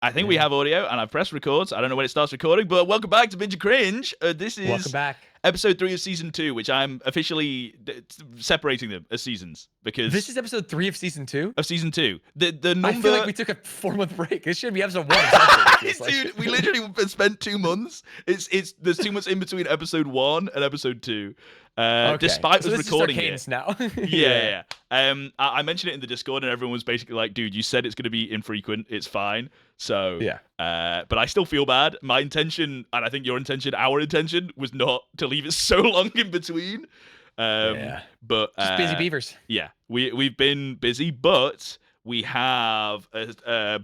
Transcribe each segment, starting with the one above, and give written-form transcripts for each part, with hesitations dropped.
I think we Yeah. have audio, and I've pressed record. So I don't know when it starts recording, but welcome back to Binger Cringe. This Welcome is back. episode 3 of season 2, which I'm officially separating them as seasons because This is episode 3 of season 2. of season 2. The number. I feel like we took a 4-month break. This should be episode 1. It feels like. Dude, we literally spent 2 months. It's there's 2 months in between episode 1 and episode 2. Okay. Despite so us this recording is our cadence it. now. Yeah. I mentioned it in the Discord, and everyone was basically like, "Dude, you said it's going to be infrequent. It's fine." So Yeah. But I still feel bad. My intention, and I think your intention, our intention, was not to leave it so long in between. Yeah. But Just busy beavers. Yeah, we've been busy, but we have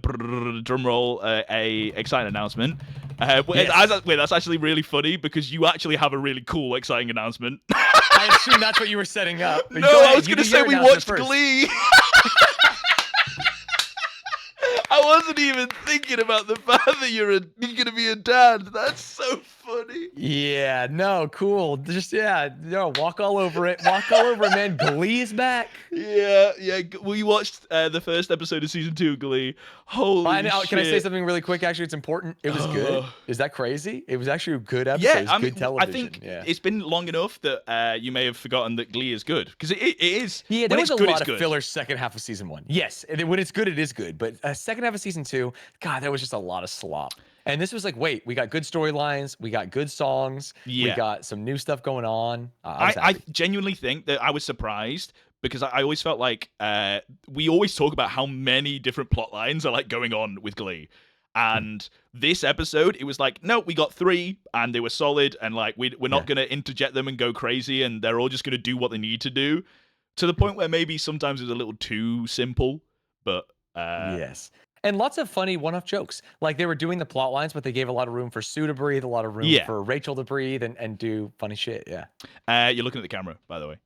drum roll a exciting announcement. Yes. That's actually really funny because you actually have a really cool, exciting announcement. I assume that's what you were setting up. No, Go I ahead, was you going to do say your we announcement watched first. Glee. I wasn't even thinking about the fact that you're going to be a dad. That's so funny. Yeah, no, cool. Just walk all over it. Walk all over it, man. Glee is back. Yeah. We watched the first episode of season 2 of Glee. Holy shit. Can I say something really quick? Actually, it's important. It was good. Is that crazy? It was actually a good episode. Yeah, It was good television. I think it's been long enough that you may have forgotten that Glee is good because it is. Yeah, when there was it's a good, lot it's of good. filler second half of season 1. Yes, when it's good, it is good. But second half of season 2, God, there was just a lot of slop. And this was like, wait, we got good storylines, we got good songs, we got some new stuff going on. I genuinely think that I was surprised because I always felt like we always talk about how many different plot lines are like going on with Glee. And this episode, it was like, no, we got 3 and they were solid. And like, we're not going to interject them and go crazy. And they're all just going to do what they need to do, to the point where maybe sometimes it was a little too simple. But yes. And lots of funny one-off jokes. Like they were doing the plot lines, but they gave a lot of room for Sue to breathe, a lot of room for Rachel to breathe and do funny shit. Yeah. You're looking at the camera, by the way.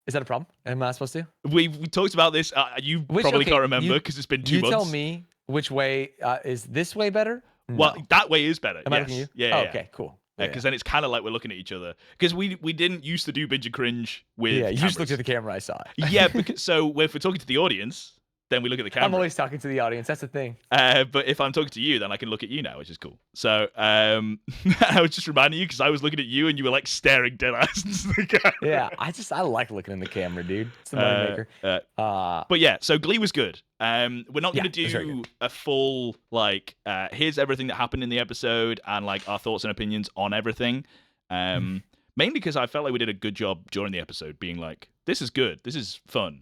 Is that a problem? Am I supposed to? We talked about this. You probably can't remember because it's been 2 months. You tell me which way is this way better? Well, that way is better. Am I looking at you? Yeah. Okay, cool. Because then it's kind of like we're looking at each other. Because we didn't used to do Binger Cringe with you cameras. just looked at the camera. I saw it. Yeah, so if we're talking to the audience, then we look at the camera. I'm always talking to the audience. That's the thing. But if I'm talking to you, then I can look at you now, which is cool. So I was just reminding you because I was looking at you and you were like staring dead ass into the camera. Yeah, I like looking in the camera, dude. It's the moneymaker. But yeah, so Glee was good. We're not going to do a full like here's everything that happened in the episode and like our thoughts and opinions on everything. Mainly because I felt like we did a good job during the episode, being like, this is good, this is fun.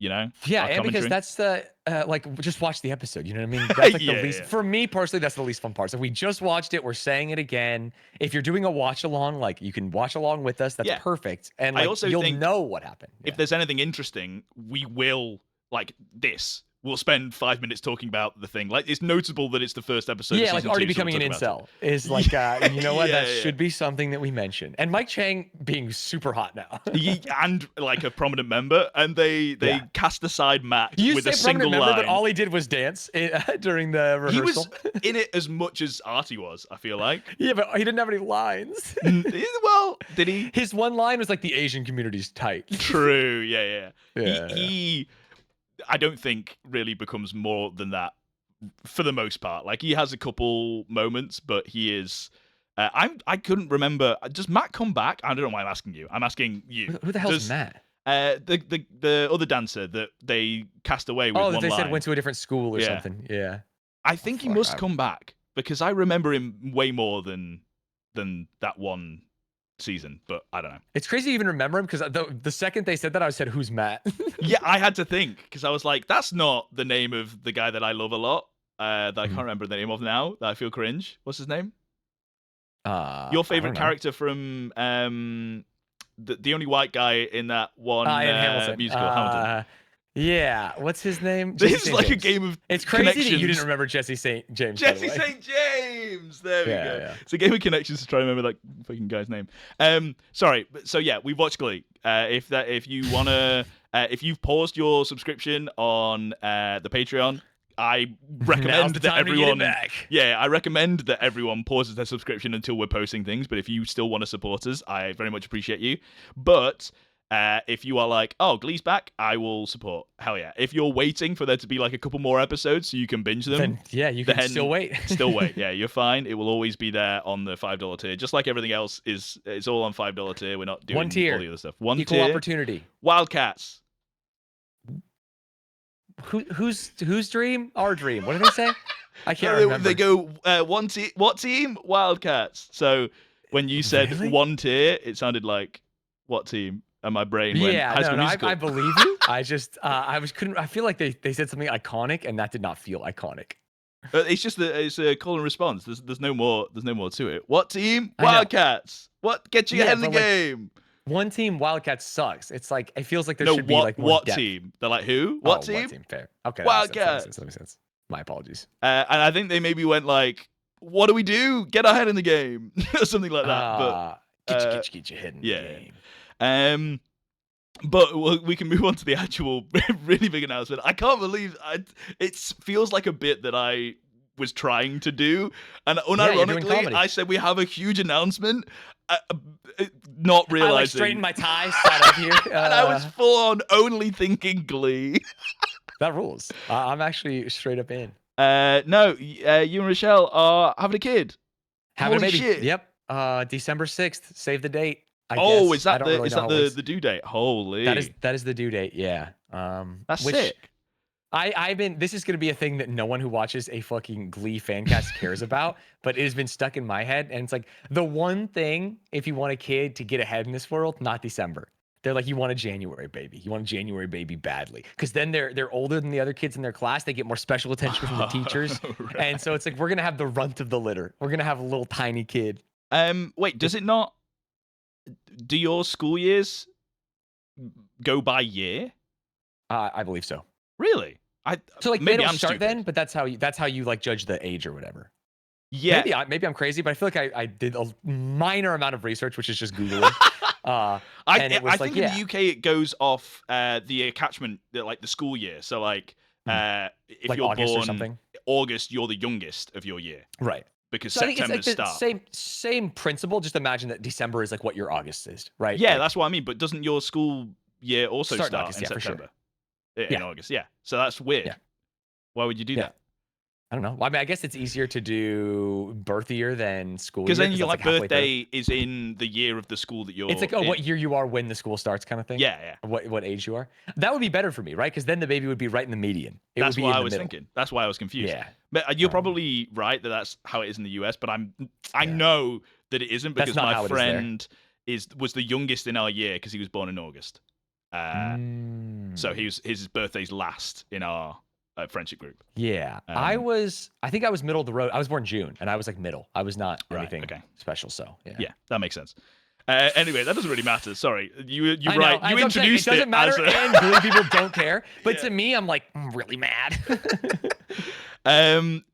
You know? Yeah, and because that's the like just watch the episode. You know what I mean? That's like the least for me personally. That's the least fun part. So we just watched it. We're saying it again. If you're doing a watch along, like you can watch along with us. That's perfect. And like, you'll know what happened. If there's anything interesting, we will like this. We'll spend 5 minutes talking about the thing. Like it's notable that it's the first episode. Yeah, of like season already 2, so becoming an incel is like you know what? That should be something that we mention. And Mike Chang being super hot now. And like a prominent member, and they cast aside Matt with a single member, line. But all he did was dance during the rehearsal. He was in it as much as Artie was, I feel like. Yeah, but he didn't have any lines. Well, did he? His one line was like the Asian community's tight. True. Yeah. He I don't think really becomes more than that for the most part. Like he has a couple moments, but he is. I couldn't remember. Does Matt come back? I don't know why I'm asking you. I'm asking you. Who the hell's Matt? The other dancer that they cast away with one line. Oh, they said went to a different school or something. Yeah. I think he must come back because I remember him way more than that one season, but I don't know. It's crazy to even remember him because the second they said that, I said, "Who's Matt?" Yeah, I had to think because I was like, "That's not the name of the guy that I love a lot." That I can't remember the name of now. That I feel cringe. What's his name? Your favorite character from the only white guy in that one musical, Hamilton. Yeah, what's his name? This is like a game of. It's crazy that you didn't remember Jesse St. James. Jesse St. James. There we go. Yeah. It's a game of connections to try and remember that fucking guy's name. Sorry. So yeah, we've watched Glee. If you wanna, if you've paused your subscription on the Patreon, I recommend that everyone. I recommend that everyone pauses their subscription until we're posting things. But if you still want to support us, I very much appreciate you. But If you are like, oh, Glee's back, I will support. Hell yeah. If you're waiting for there to be like a couple more episodes so you can binge them, then yeah, you can still wait. Still wait. Yeah, you're fine. It will always be there on the $5 tier, just like everything else is. It's all on $5 tier. We're not doing one tier, all the other stuff. One equal tier. Opportunity. Wildcats. Whose dream? Our dream. What do they say? I can't remember. They go one team. What team? Wildcats. So when you said Really? one tier, it sounded like what team? And my brain went. Yeah, I believe you. I just I feel like they said something iconic, and that did not feel iconic. It's just it's a call and response. There's no more to it. What team? Wildcats. What? Get you ahead in the game. One team Wildcats sucks. It's like it feels like there should be like more what depth. Team? They're like who? What team? What team? Fair. Okay. Wildcats. That makes sense. My apologies. And I think they maybe went like, "What do we do? Get our head in the game," or something like that. But get your head in the game. But we can move on to the actual really big announcement. I can't believe it feels like a bit that I was trying to do, and unironically, I said we have a huge announcement. Not realizing. I straightened my tie, sat up here, and I was full on only thinking Glee. That rules. I'm actually straight up in. No, you and Rochelle are having a kid. Having a baby. Shit. Yep. December 6th. Save the date. I guess. Is that the due date? Holy. That is the due date. Yeah. That's sick. This is going to be a thing that no one who watches a fucking Glee fan cast cares about, but it has been stuck in my head. And it's like the one thing, if you want a kid to get ahead in this world, not December. They're like, you want a January baby. You want a January baby badly. Because then they're older than the other kids in their class. They get more special attention from the teachers. Right. And so it's like, we're going to have the runt of the litter. We're going to have a little tiny kid. Wait, does it not, do your school years go by year? I believe so. Really? So like maybe they don't start then, but that's how you like judge the age or whatever. Yeah. Maybe I'm crazy, but I feel like I did a minor amount of research, which is just Googling. I think in the UK it goes off the catchment, like the school year. So like if like you're August born or something. August, you're the youngest of your year. Right. Because so September starts. Same principle. Just imagine that December is like what your August is, right? Yeah, like, that's what I mean. But doesn't your school year also start August, in September? For sure. In August, yeah. So that's weird. Yeah. Why would you do that? I don't know. I mean, I guess it's easier to do birth year than school year. Because then your birthday is in the year of the school that you're It's like, what year you are when the school starts kind of thing? Yeah. What age you are. That would be better for me, right? Because then the baby would be right in the median. That's what I was thinking. That's why I was confused. Yeah. But you're probably right that's how it is in the US, but I know that it isn't because my friend was the youngest in our year because he was born in August. So his birthday's last in our friendship group. Yeah. I think I was middle of the road. I was born June and I was like middle. I was not anything special. So yeah, that makes sense. Anyway, that doesn't really matter. Sorry, you're right. You introduced it. It doesn't matter, and Glee people don't care. But to me, I'm like really mad.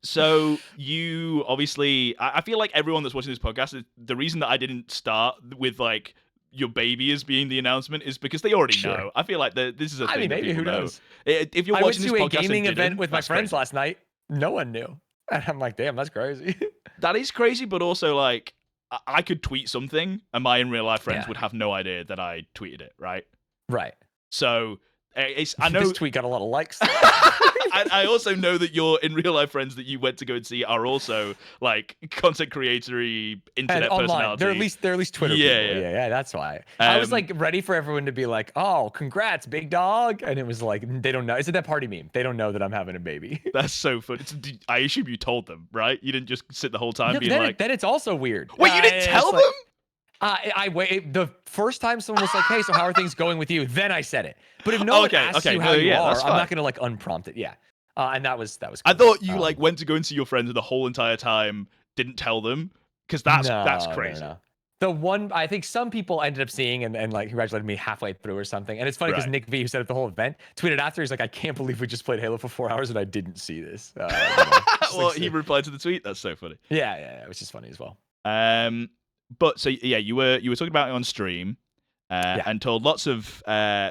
So you obviously, I feel like everyone that's watching this podcast, the reason that I didn't start with like your baby as being the announcement is because they already know. I feel like this is a thing. I mean, maybe who knows? If you're watching this podcast, I went to a gaming event with my friends last night. No one knew, and I'm like, damn, that's crazy. That is crazy, but also like I could tweet something, and my in real life friends would have no idea that I tweeted it. Right. So I know this tweet got a lot of likes. I also know that your in real life friends that you went to go and see are also like content creatory internet personalities. They're at least Twitter people. Yeah. That's why I was like ready for everyone to be like, "Oh, congrats, big dog," and it was like they don't know. It's that party meme. They don't know that I'm having a baby. That's so funny. I assume you told them, right? You didn't just sit the whole time being like. Then it's also weird. Wait, you didn't tell them? I wait. The first time someone was like, "Hey, so how are things going with you?" Then I said it. But if no one asks you how you are, I'm not gonna like unprompt it. Yeah. And that was. Cool. I thought you like went to go and see your friends and the whole entire time didn't tell them because that's crazy. No. The one I think some people ended up seeing and like congratulated me halfway through or something. And it's funny because Nick V, who set up the whole event, tweeted after. He's like, "I can't believe we just played Halo for 4 hours and I didn't see this." Well, he replied to the tweet. That's so funny. Yeah, it was just funny as well. But so yeah, you were talking about it on stream. and told lots of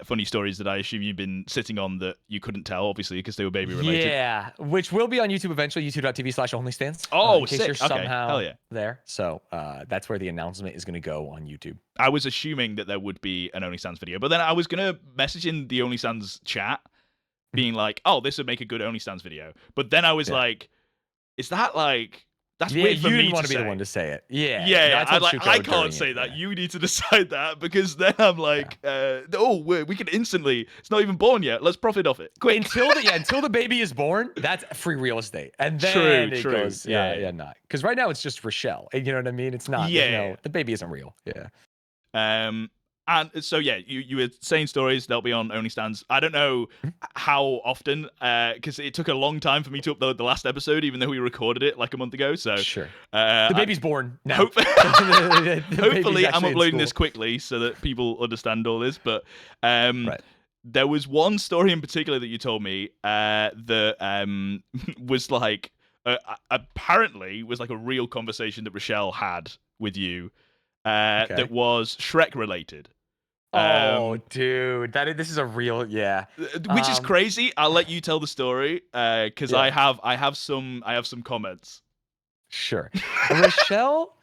funny stories that I assume you've been sitting on that you couldn't tell, obviously, because they were baby related. Yeah, which will be on YouTube eventually, youtube.tv/onlystans. Oh, in case sick. you're somehow Hell yeah. there. So that's where the announcement is going to go on YouTube. I was assuming that there would be an OnlyStans video, but then I was going to message in the OnlyStans chat being like, oh, this would make a good OnlyStans video. But then I was like, is that like... That's weird for me to say. You didn't want to be the one to say it. Yeah. Yeah. I can't say that. You need to decide that, because then I'm like, we can instantly. It's not even born yet. Let's profit off it. Quick. Until the baby is born, that's free real estate, and then it goes. Not because right now it's just Rochelle. You know what I mean? It's not. Yeah. The baby isn't real. Yeah. And so you were saying stories. They'll be on OnlyStans. I don't know how often, because it took a long time for me to upload the last episode, even though we recorded it like a month ago. So sure, the baby's born now. Hopefully, I'm uploading this quickly so that people understand all this. But there was one story in particular that you told me that was like apparently was like a real conversation that Rochelle had with you that was Shrek related. Oh, dude, this is a real which is crazy. I'll let you tell the story because I have some comments. Sure. Rochelle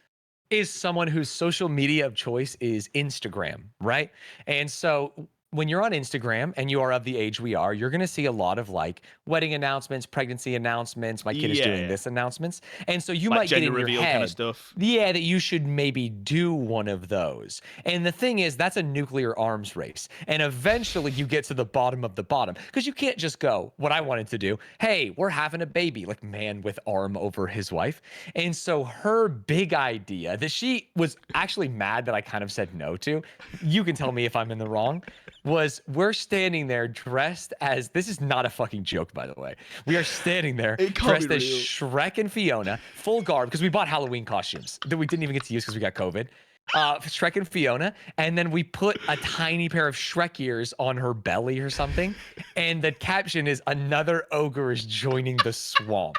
is someone whose social media of choice is Instagram, right? And so when you're on Instagram and you are of the age we are, you're going to see a lot of like wedding announcements, pregnancy announcements, my kid is doing this announcements. And so you might get in your head, kind of stuff. That you should maybe do one of those. And the thing is, that's a nuclear arms race. And eventually you get to the bottom of the bottom, because you can't just go, what I wanted to do, hey, we're having a baby, like man with arm over his wife. And so her big idea that she was actually mad that I kind of said no to, you can tell me if I'm in the wrong, was we're standing there dressed as, this is not a fucking joke, by the way. We are standing there dressed as Shrek and Fiona, full garb, because we bought Halloween costumes that we didn't even get to use because we got COVID. Shrek and Fiona, and then we put a tiny pair of Shrek ears on her belly or something, and the caption is, another ogre is joining the swamp.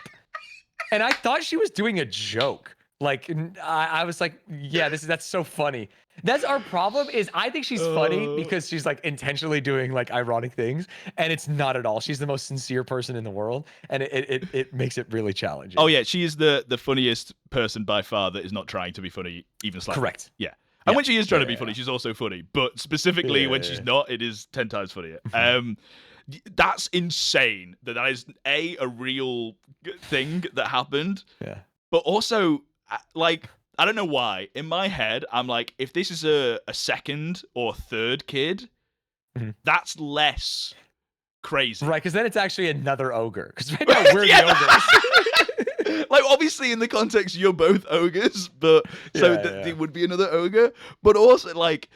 And I thought she was doing a joke. Like, I was like, that's so funny. That's our problem, is I think she's funny because she's like intentionally doing like ironic things, and it's not at all. She's the most sincere person in the world, and it makes it really challenging. Oh yeah, she is the funniest person by far that is not trying to be funny even slightly. Correct. Yeah. And when she is trying to be funny, she's also funny. But specifically when she's not, it is 10 times funnier. That's insane. That is a real thing that happened. Yeah. But also, like, I don't know why. In my head, I'm like, if this is a second or third kid, that's less crazy. Right, because then it's actually another ogre. Because right now we're the ogres. Like, obviously, in the context, you're both ogres, but it would be another ogre. But also, like,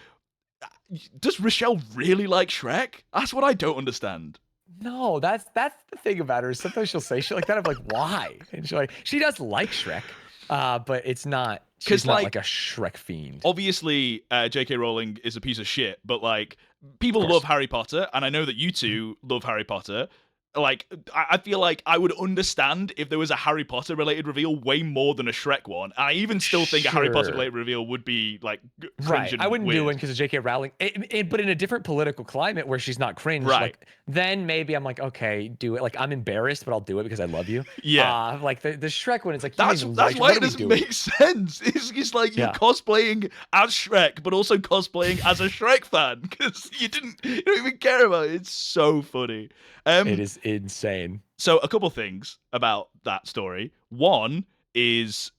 does Rochelle really like Shrek? That's what I don't understand. No, that's the thing about her. Sometimes she'll say shit like that. I'm like, why? And she does like Shrek, but it's not. She's not like a Shrek fiend. Obviously, J.K. Rowling is a piece of shit, but like people love Harry Potter, and I know that you two love Harry Potter. Like, I feel like I would understand if there was a Harry Potter related reveal way more than a Shrek one. I even still think a Harry Potter related reveal would be like cringe. I wouldn't weird. do one because of J.K. Rowling. But in a different political climate where she's not cringe, like, then maybe I'm like, okay, do it. Like, I'm embarrassed, but I'll do it because I love you. Yeah. Like the Shrek one, it's like, that's why it doesn't make sense. It's like you're cosplaying as Shrek, but also cosplaying as a Shrek fan because you don't even care about it. It's so funny. It is insane. So a couple things about that story. One is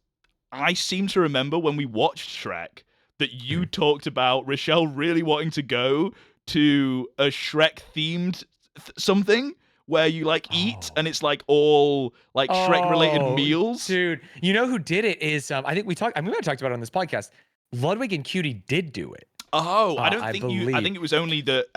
I seem to remember when we watched Shrek that you talked about Rochelle really wanting to go to a Shrek themed something where you like eat and it's like all like Shrek related meals. Dude, you know who did it is I think we might have talked about it on this podcast. Ludwig and Cutie did do it. Oh, I think it was only that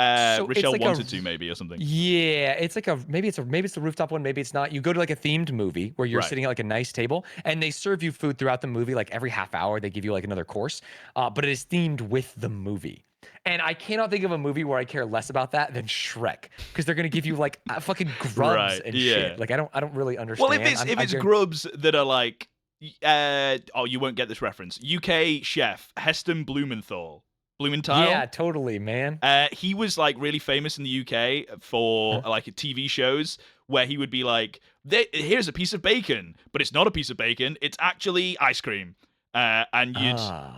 Rochelle like wanted to, maybe, or something. Yeah, it's like maybe it's the rooftop one, maybe it's not. You go to like a themed movie where you're sitting at like a nice table, and they serve you food throughout the movie. Like every half hour, they give you like another course, but it is themed with the movie. And I cannot think of a movie where I care less about that than Shrek, because they're gonna give you like fucking grubs and shit. Like I don't really understand. Well, if it's grubs that are like, you won't get this reference. UK chef Heston Blumenthal. Blumenthal. Yeah, totally, man. He was like really famous in the UK for like TV shows where he would be like, "Here's a piece of bacon, but it's not a piece of bacon. It's actually ice cream." And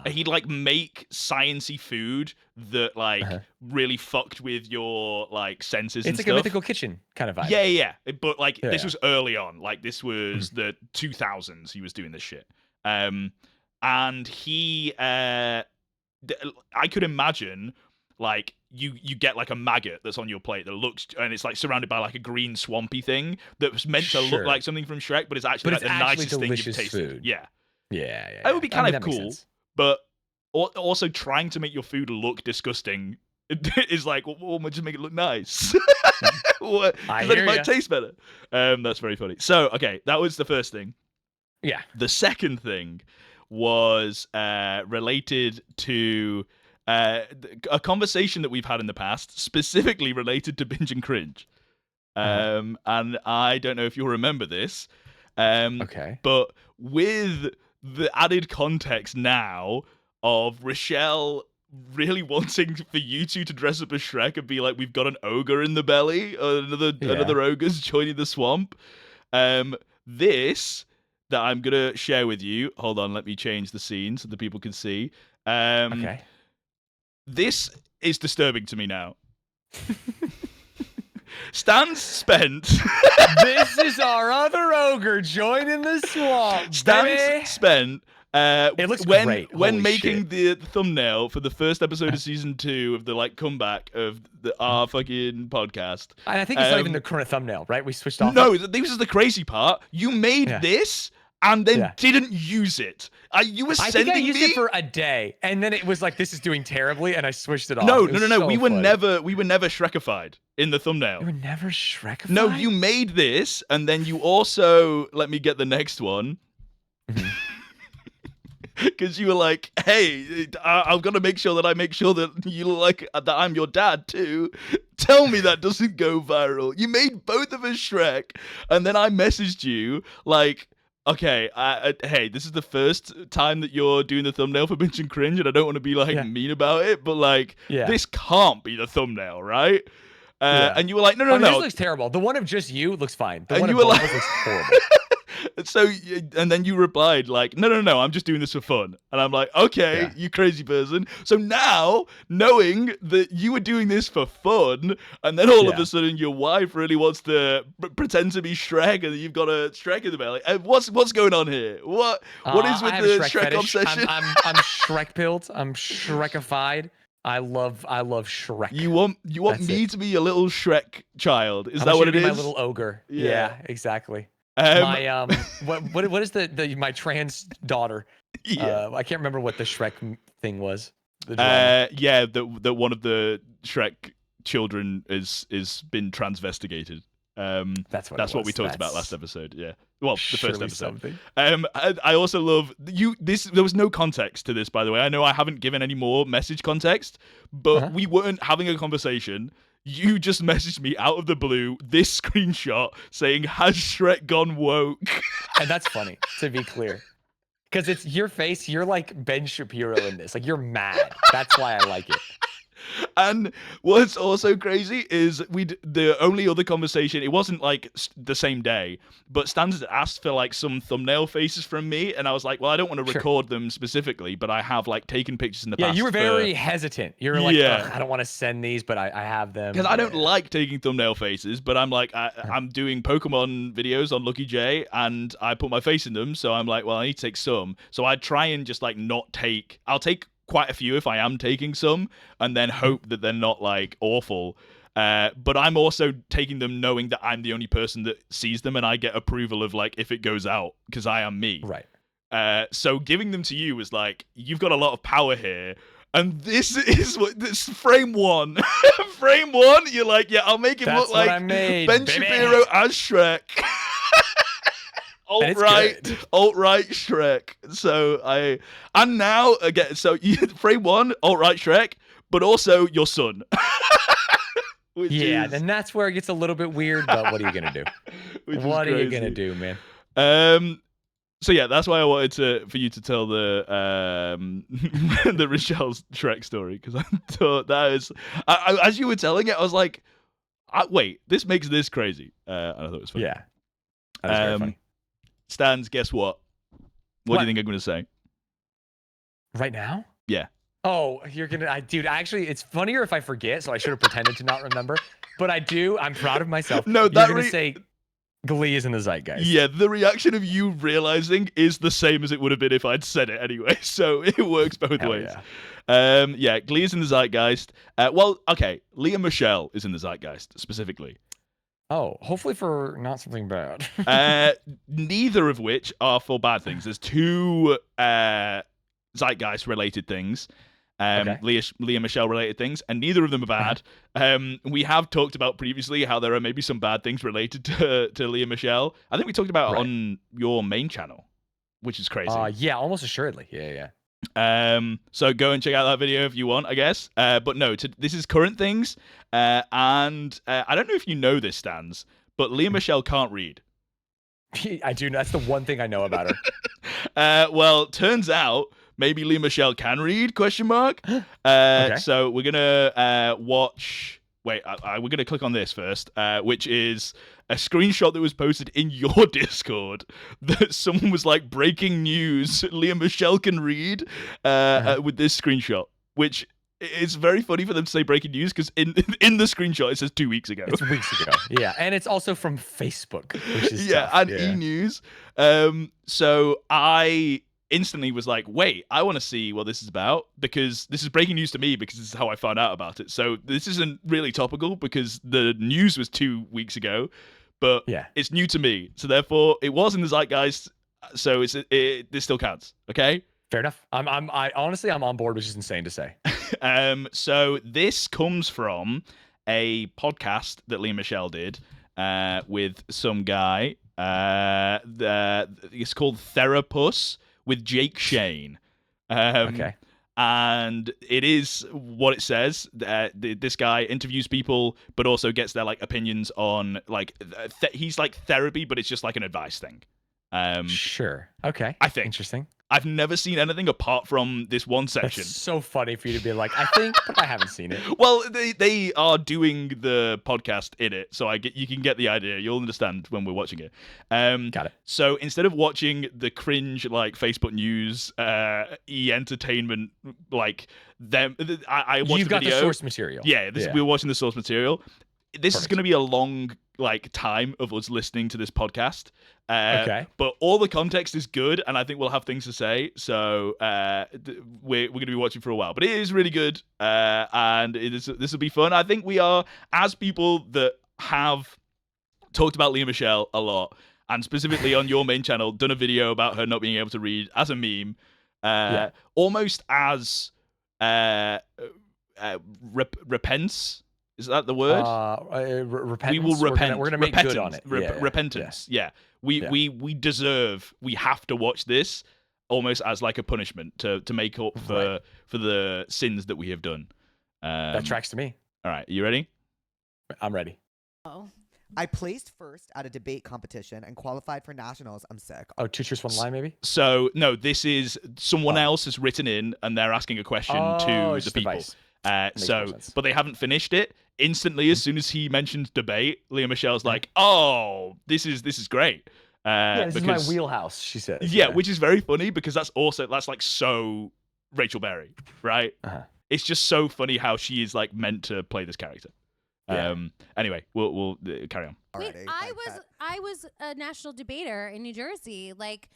he'd like make sciencey food that like really fucked with your like senses. It's and like stuff. a Mythical Kitchen kind of vibe. Yeah. But like this was early on. Like this was the 2000s. He was doing this shit. And he I could imagine like you get like a maggot that's on your plate that looks, and it's like surrounded by like a green swampy thing that's meant to look like something from Shrek, but it's actually like the nicest thing you've tasted. Food. Yeah. It would be kind of cool, but also trying to make your food look disgusting is like, well, just make it look nice. Because then it might taste better. That's very funny. So, okay, that was the first thing. Yeah. The second thing was related to a conversation that we've had in the past, specifically related to Binge and Cringe. And I don't know if you'll remember this. But with the added context now of Rochelle really wanting for you two to dress up as Shrek and be like, we've got an ogre in the belly, or another ogre's joining the swamp. This that I'm gonna share with you. Hold on, let me change the scene so that people can see. This is disturbing to me now. Stan's spent. This is our other ogre joining the swamp. Stan's spent. It looks great. When making the thumbnail for the first episode of season 2 of the like comeback of our fucking podcast. And I think it's not even the current thumbnail, right? We switched off. No, this is the crazy part. You made this and then didn't use it. You were sending me. I think I used it for a day, and then it was like, this is doing terribly, and I switched it off. No. So we were never Shrekified in the thumbnail. You were never Shrekified? No, you made this, and then you also let me get the next one. Because you were like, hey, I've got to make sure that I make sure that you look like that I'm your dad too. Tell me that doesn't go viral. You made both of us Shrek, and then I messaged you like, okay, hey, this is the first time that you're doing the thumbnail for Binge and Cringe, and I don't want to be like mean about it, but like, this can't be the thumbnail, right? And you were like, no. This looks terrible. The one of just you looks fine. The one of both looks horrible. So, and then you replied like, no, I'm just doing this for fun. And I'm like, okay, you crazy person. So now, knowing that you were doing this for fun, and then all of a sudden your wife really wants to pretend to be Shrek, and you've got a Shrek in the belly. What's going on here? What is with the Shrek obsession? I'm Shrek pilled. I'm Shrekified. I love Shrek. You want me to be a little Shrek child? Is that what it is? My little ogre. Yeah, exactly. My what is my trans daughter? I can't remember what the Shrek thing was. That one of the Shrek children is been transvestigated. That's what we talked about last episode. Yeah, well, the first episode. I also love you. There was no context to this, by the way. I know I haven't given any more message context, but we weren't having a conversation. You just messaged me out of the blue this screenshot saying, has Shrek gone woke? And that's funny, to be clear. Because it's your face, you're like Ben Shapiro in this. Like, you're mad. That's why I like it. And what's also crazy is the only other conversation, it wasn't like the same day, but Stan asked for like some thumbnail faces from me, and I was like, well, I don't want to record them specifically, but I have like taken pictures in the past. Yeah, you were very hesitant. You were like, I don't want to send these, but I have them. Because I don't like taking thumbnail faces, but I'm like, I'm doing Pokemon videos on Lucky J, and I put my face in them, so I'm like, well, I need to take some. So I try and just like I'll take quite a few if I am taking some, and then hope that they're not like awful. But I'm also taking them knowing that I'm the only person that sees them, and I get approval of like if it goes out because I am me. Right. So giving them to you was like, you've got a lot of power here. And this is this frame one. Frame one, you're like, yeah, I'll make him look like Ben Shapiro as Shrek. alt-right Shrek. So and now again, so frame one, alt-right Shrek, but also your son. Then that's where it gets a little bit weird, but what are you gonna do? What are you gonna do, man? So yeah, that's why I wanted for you to tell the the Rochelle's Shrek story, because I thought that is, as you were telling it, I was like, wait, this makes this crazy. And I thought it was funny. Yeah, that is very funny. Stans, guess what? What do you think I'm going to say? Right now? Yeah. Oh, you're gonna, dude. Actually, it's funnier if I forget, so I should have pretended to not remember. But I do. I'm proud of myself. No, you're gonna say Glee is in the zeitgeist. Yeah, the reaction of you realizing is the same as it would have been if I'd said it anyway. So it works both ways. Yeah. Glee is in the zeitgeist. Well, okay, Lea Michele is in the zeitgeist specifically. Oh, hopefully for not something bad. Neither of which are for bad things. There's two zeitgeist related things. Lea Michele related things, and neither of them are bad. We have talked about previously how there are maybe some bad things related to Lea Michele. I think we talked about it on your main channel, which is crazy. Yeah, almost assuredly. Yeah. So go and check out that video if you want, I guess. But no, this is current things. And I don't know if you know this, Stans, but Lea Michele can't read. I do. That's the one thing I know about her. Well, turns out maybe Lea Michele can read? ? Okay. So we're gonna watch. Wait, we're gonna click on this first, which is a screenshot that was posted in your Discord that someone was like, breaking news: Lea Michele can read. With this screenshot, which is very funny for them to say breaking news, because in the screenshot it says 2 weeks ago. It's weeks ago. Yeah, and it's also from Facebook, which is tough. And e-news. So I instantly was like, wait, I want to see what this is about, because this is breaking news to me, because this is how I found out about it. So this isn't really topical because the news was 2 weeks ago, but it's new to me. So therefore it was in the zeitgeist. So this still counts. Okay. Fair enough. I honestly, I'm on board, which is insane to say. So this comes from a podcast that Lea Michele did with some guy. It's called Therapus with Jake Shane. Okay. And it is what it says. This guy interviews people, but also gets their like opinions on like he's like therapy, but it's just like an advice thing. Sure. Okay. I think interesting. I've never seen anything apart from this one section. That's so funny for you to be like, I think, but I haven't seen it. Well, they are doing the podcast in it, so you can get the idea. You'll understand when we're watching it. Got it. So instead of watching the cringe like Facebook News, entertainment, like them, I watched You've the video. Got the source material. Yeah, we're watching the source material. This Perfect. is going to be a long like time of us listening to this podcast. Okay. But all the context is good, and I think we'll have things to say. So we're going to be watching for a while. But it is really good, and this will be fun. I think we are, as people that have talked about Lea Michele a lot, and specifically on your main channel, done a video about her not being able to read as a meme, almost as repents. Is that the word? Repentance. We will repent. We're gonna make good on it. Repentance. Yeah. We deserve. We have to watch this almost as like a punishment to make up for the sins that we have done. That tracks to me. All right, you ready? I'm ready. Oh. I placed first at a debate competition and qualified for nationals. I'm sick. Oh, 2 truths, 1 lie, maybe? So no, this is someone else has written in, and they're asking a question to the people. But they haven't finished it. Instantly, as soon as he mentioned debate, Lea Michele's like, "Oh, this is great." This is my wheelhouse, she says. Yeah, which is very funny because that's like so Rachel Berry, right? It's just so funny how she is like meant to play this character. Anyway, we'll carry on. Wait, I was a national debater in New Jersey, like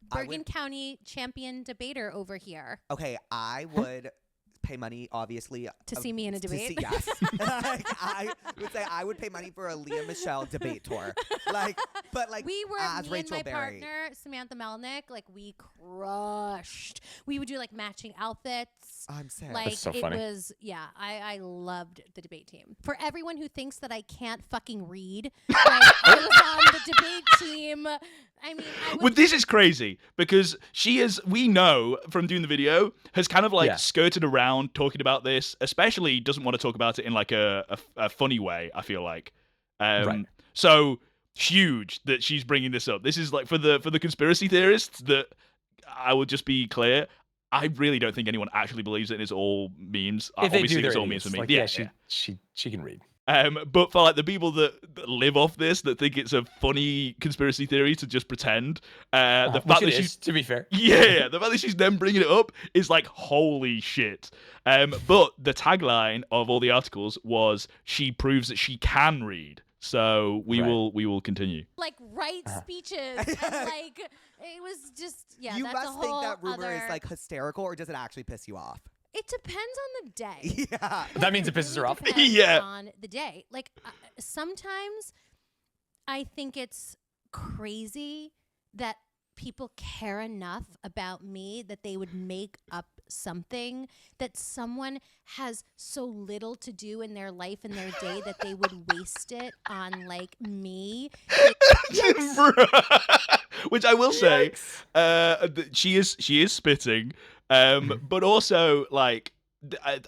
Bergen County champion debater over here. Okay, I would pay money, obviously, to see me in a debate. Yes, I would say I would pay money for a Lea Michele debate tour. But we were as me Rachel and my Berry. partner Samantha Melnick, like we crushed. We would do like matching outfits. I'm sad. Like That's so it funny. was, I loved the debate team. For everyone who thinks that I can't fucking read, like, I was on the debate team. I mean, well, this is crazy because she is, we know from doing the video, has kind of like skirted around talking about this, especially doesn't want to talk about it in like a funny way, I feel like. So huge that she's bringing this up. This is like for the conspiracy theorists that I will just be clear. I really don't think anyone actually believes it. And it's all memes. If they Obviously, do, it's they're all memes idiots. for me. Like, she can read. But for like the people that live off this, that think it's a funny conspiracy theory to just pretend, the fact that she's, to be fair, the fact that she's then bringing it up is like holy shit. But the tagline of all the articles was she proves that she can read. So we will continue. Like write speeches and like it was just You that's must a think whole that rumor other... is like hysterical, or does it actually piss you off? It depends on the day. Yeah. that means it pisses her off. Depends Yeah. on the day. Like sometimes I think it's crazy that people care enough about me that they would make up something that someone has so little to do in their life and their day that they would waste it on like me. Which I will say, she is spitting, but also like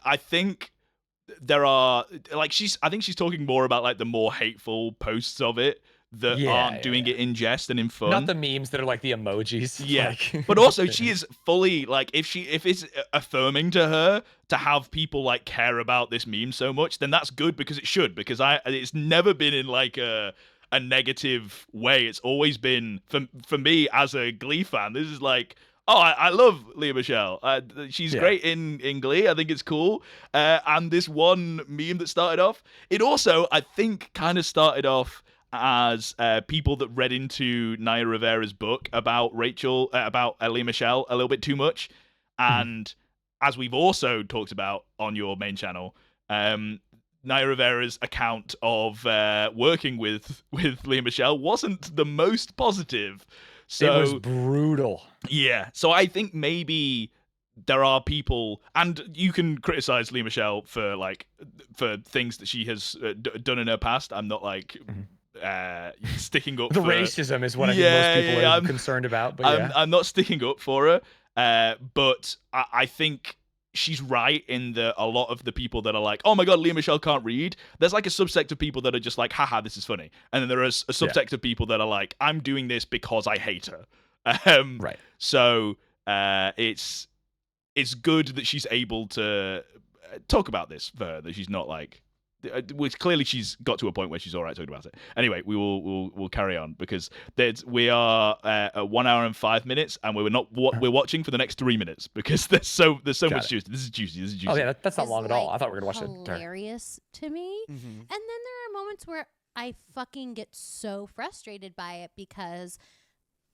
I think there are like I think she's talking more about like the more hateful posts of it that aren't doing it in jest and in fun. Not the memes that are like the emojis. Yeah, like... but also she is fully like if it's affirming to her to have people like care about this meme so much, then that's good because it should. Because it's never been in like a negative way. It's always been for me as a Glee fan. This is like, oh, I love Lea Michele. She's great in Glee. I think it's cool. And this one meme that started off, it also I think kind of started off as people that read into Naya Rivera's book about about Lea Michele a little bit too much. And as we've also talked about on your main channel, Naya Rivera's account of working with Lea Michele wasn't the most positive. So it was brutal. Yeah. So I think maybe there are people, and you can criticize Lea Michele for things that she has done in her past. I'm not like sticking up the for racism is what I think most people are concerned about. But I'm not sticking up for her. But I think she's right in that a lot of the people that are like, oh my god, Lea Michele can't read, there's like a subsect of people that are just like, haha, this is funny. And then there is a subsect of people that are like, I'm doing this because I hate her. Right. So it's good that she's able to talk about this for her, that she's not like, which clearly she's got to a point where she's all right talking about it. Anyway, we'll carry on because we are at 1 hour and 5 minutes, and we're watching for the next 3 minutes because there's so much juicy. This is juicy. Oh yeah, that's not long at all. I thought we were gonna watch it. Hilarious to me. Mm-hmm. And then there are moments where I fucking get so frustrated by it because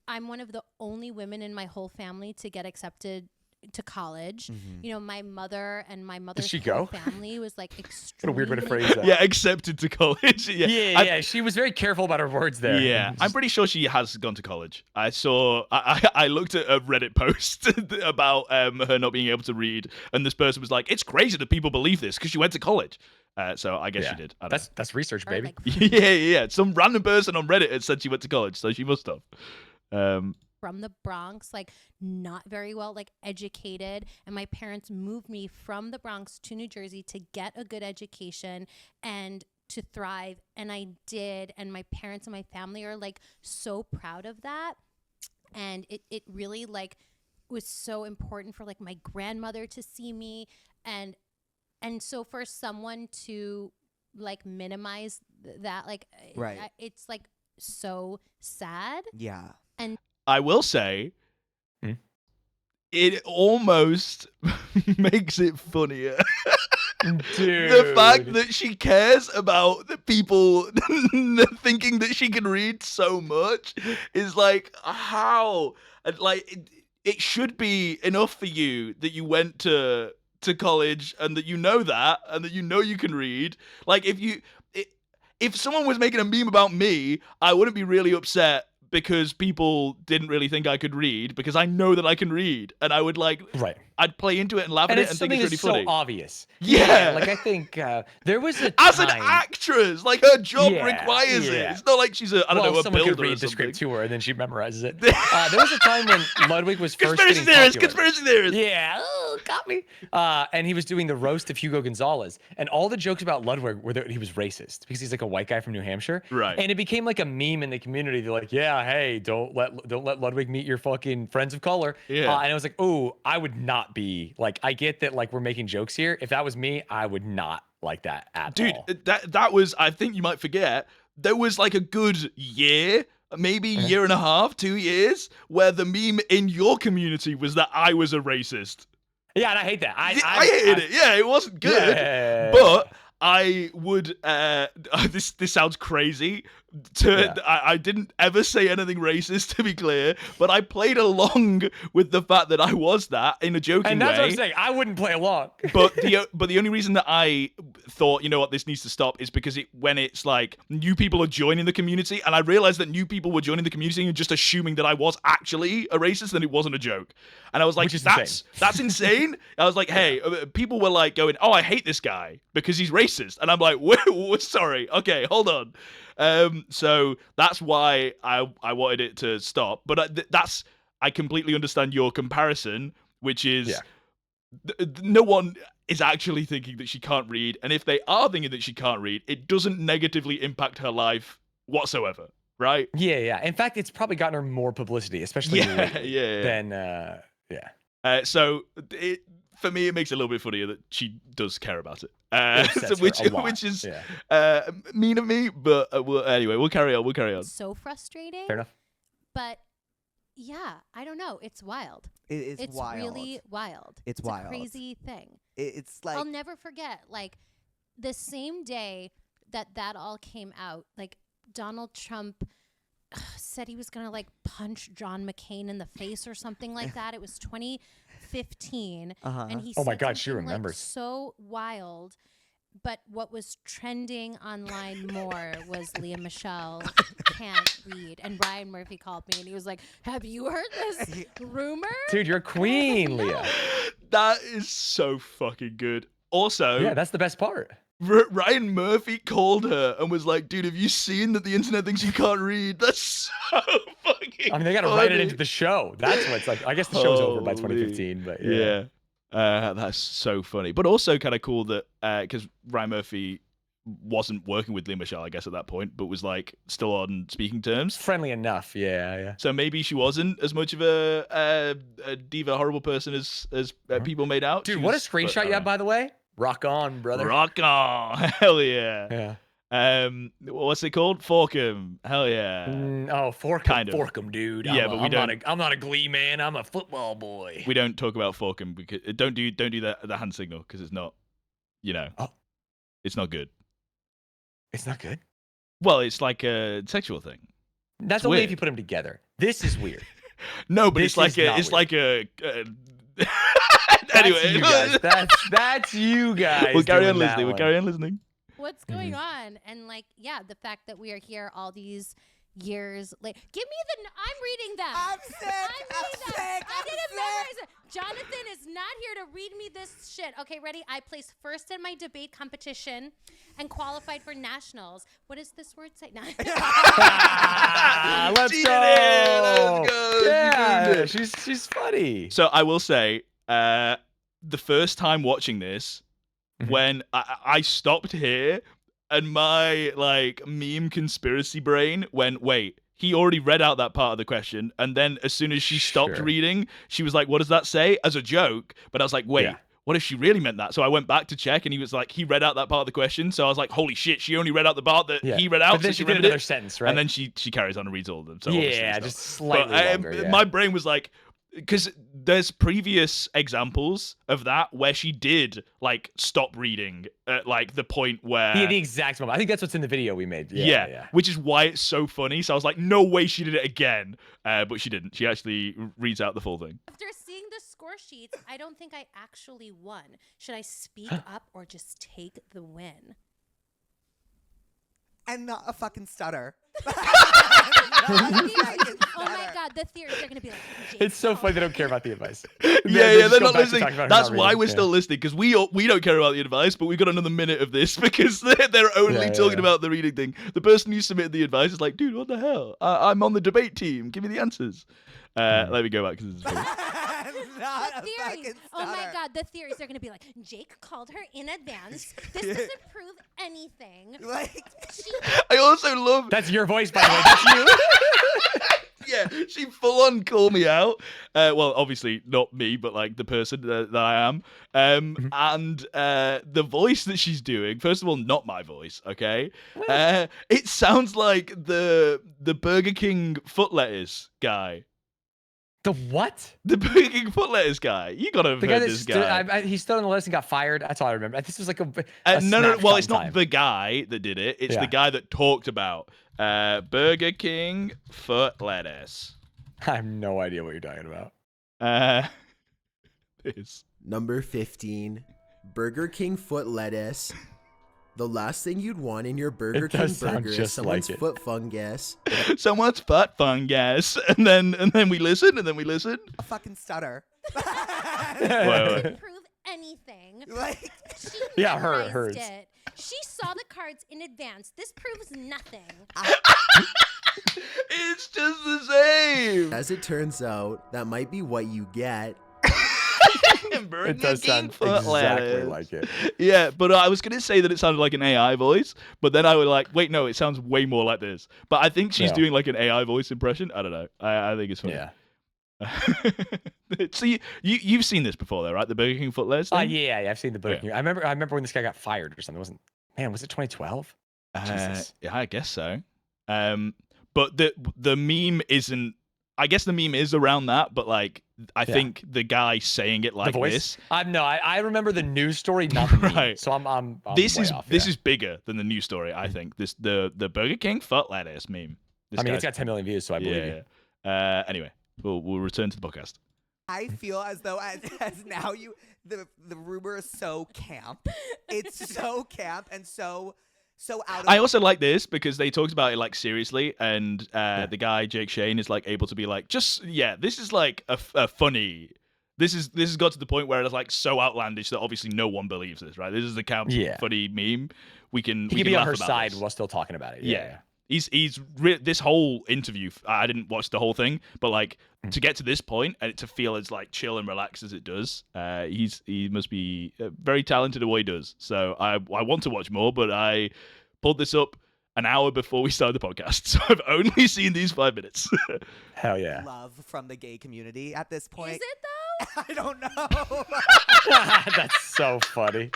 I'm one of the only women in my whole family to get accepted to college. You know, my mother and my mother's whole family was like extremely... What a weird way to phrase that. Yeah, accepted to college. Yeah, she was very careful about her words there. Yeah, I'm pretty sure she has gone to college. I looked at a Reddit post about her not being able to read, and this person was like, it's crazy that people believe this because she went to college. So I guess she did. That's research, baby. Yeah. Some random person on Reddit had said she went to college, so she must have. From the Bronx, like not very well like educated, and my parents moved me from the Bronx to New Jersey to get a good education and to thrive, and I did, and my parents and my family are like so proud of that. And it really like was so important for like my grandmother to see me, and so for someone to like minimize that, like it's like so sad. Yeah. And I will say, it almost makes it funnier. Dude. The fact that she cares about the people thinking that she can read so much is like, how? And like, it should be enough for you that you went to college and that you know that and that you know you can read. Like, if someone was making a meme about me, I wouldn't be really upset because people didn't really think I could read, because I know that I can read, and I would like, I'd play into it and laugh at it and think it's really funny. So obvious. Yeah. Like I think there was a as time... an actress, like her job requires it. It's not like she's a builder could read the script to her and then she memorizes it. There was a time when Ludwig was first getting popular. Conspiracy theorist. Yeah. got me. And he was doing the roast of Hugo Gonzalez, and all the jokes about Ludwig were that he was racist because he's like a white guy from New Hampshire. Right. And it became like a meme in the community. They're like, yeah, hey, don't let Ludwig meet your fucking friends of color. Yeah. And I was like, oh, I would not be like, I get that like we're making jokes here. If that was me, I would not like that at all. Dude, that was, I think you might forget, there was like a good year, maybe year and a half, 2 years, where the meme in your community was that I was a racist. Yeah, and I hate that. I hated it. Yeah, it wasn't good. Yeah. But I would. This sounds crazy. I didn't ever say anything racist, to be clear, but I played along with the fact that I was that in a joking way. And that's what I'm saying. I wouldn't play along. But the only reason that I thought, you know what, this needs to stop is because when it's like new people are joining the community, and I realized that new people were joining the community and just assuming that I was actually a racist, and it wasn't a joke. And I was like, that's insane. I was like, hey, people were like going, oh, I hate this guy because he's racist. And I'm like, whoa, sorry. Okay, hold on. So that's why I wanted it to stop. But I completely understand your comparison, which is no one is actually thinking that she can't read. And if they are thinking that she can't read, it doesn't negatively impact her life whatsoever. Right? Yeah. In fact, it's probably gotten her more publicity, especially than so for me, it makes it a little bit funnier that she does care about it, which is mean of me. But anyway, we'll carry on. So frustrating. Fair enough. But yeah, I don't know. It's wild. It's wild. It's really wild. It's wild. A crazy thing. It's like I'll never forget. Like the same day that all came out, like Donald Trump said he was gonna like punch John McCain in the face or something like that. It was 2015, and he said my God, she something, remembers. like, so wild. But what was trending online more was Lea Michele can't read, and Ryan Murphy called me and he was like, "Have you heard this rumor?" Dude, you're a queen, Lea. That is so fucking good. Also, yeah, that's the best part. Ryan Murphy called her and was like, dude, have you seen that the internet thinks you can't read? That's so fucking I mean, they got to write it into the show. That's what's like, I guess the show's over by 2015, but yeah. That's so funny. But also kind of cool that, because Ryan Murphy wasn't working with Lea Michele, I guess, at that point, but was like still on speaking terms. Friendly enough, yeah. So maybe she wasn't as much of a diva, horrible person as people made out. Dude, what a screenshot you have, by the way. Rock on, brother. Rock on. Hell yeah. Yeah. What's it called? Forkum. Hell yeah. Forkum. Kind of. Forkum, dude. Yeah, but I'm not a Glee man. I'm a football boy. We don't talk about Forkum because don't do the hand signal because it's not, it's not good. It's not good. Well, it's like a sexual thing. That's only if you put them together. This is weird. No, but it's like a. Anyway, you guys. That's you guys. We'll carry on listening. What's going on? And like, yeah, the fact that we are here all these years later. Give me I'm reading them. I'm sick. I didn't memorize it. Jonathan is not here to read me this shit. Okay, ready? I placed first in my debate competition and qualified for nationals. What does this word say? Let's go. Yeah, she's funny. So I will say, the first time watching this, when I stopped here, and my like meme conspiracy brain went, wait, he already read out that part of the question, and then as soon as she stopped reading, she was like, what does that say? As a joke. But I was like, wait, what if she really meant that? So I went back to check, and he was like, he read out that part of the question. So I was like, holy shit, she only read out the part that he read out. But then she did another sentence, right? And then she carries on and reads all of them. So just slightly longer. My brain was like, because there's previous examples of that where she did like stop reading at like the point where the exact moment. I think that's what's in the video we made. Yeah. Which is why it's so funny. So I was like, no way she did it again, but she didn't. She actually reads out the full thing. After seeing the score sheets, I don't think I actually won. Should I speak up or just take the win? And not a fucking stutter. Oh my God, the theories are going to be like, it's so funny they don't care about the advice. They're not listening. That's why we're still listening, because we don't care about the advice, but we've got another minute of this because they're only talking about the reading thing. The person who submitted the advice is like, dude, what the hell? I'm on the debate team. Give me the answers. Let me go back because this is funny. am not The a theories. fucking Oh my stutter. God, the theories are gonna be like, Jake called her in advance. This doesn't prove anything. Like, I also love. That's your voice, by the way. That's you. Yeah, she full on called me out. Well, obviously not me, but like the person that I am. And the voice that she's doing, first of all, not my voice, okay? It sounds like the Burger King foot lettuce guy. The what? The Burger King foot lettuce guy. You gotta have The guy heard that this guy. he stood on the list and got fired. That's all I remember. This was like a No. Well, snapshot it's in not time. the guy that did it. It's Yeah. the guy that talked about Burger King foot lettuce. I have no idea what you're talking about. This. Number 15, Burger King foot lettuce. The last thing you'd want in your Burger It King does sound burger is just someone's like it. foot fungus. Someone's butt fungus, and then we listen, a fucking stutter. Doesn't prove anything. Like, She Yeah, memorized hers. it. She saw the cards in advance. This proves nothing. It's just the same. As it turns out, that might be what you get. Burger It does King sound foot exactly lettuce. like it. Yeah, but I was gonna say that it sounded like an AI voice, but then I was like, wait, no, it sounds way more like this. But I think she's Yeah. doing like an AI voice impression. I don't know. I think it's funny. Yeah. So you've seen this before, though, right? The Burger King foot lettuce thing? Yeah, I've seen the Burger Yeah. King. I remember when this guy got fired or something. Was it 2012? Jesus. Yeah, I guess so. But the meme isn't. I guess the meme is around that, but like I think the guy saying it like the voice? this. I remember the news story, not the meme. Right. So I'm This way is off, this yeah. is bigger than the news story. I think the Burger King foot lettuce meme. This I mean, guy's- it's got 10 million views, so I believe you. yeah. Anyway, we'll return to the podcast. I feel as though as now the rumor is so camp. It's so camp and so out of I also like this because they talked about it like seriously, and the guy Jake Shane is like able to be like, just this is like a funny. This has got to the point where it's like so outlandish that obviously no one believes this, right? This is the camp funny meme. We can He can be on laugh her about side this. while still talking about it. Yeah. This whole interview. I didn't watch the whole thing, but like to get to this point and it to feel as like chill and relaxed as it does, he must be very talented at what he does. So I want to watch more, but I pulled this up an hour before we started the podcast, so I've only seen these 5 minutes. Hell yeah. love from the gay community at this point. Is it though? I don't know. That's so funny.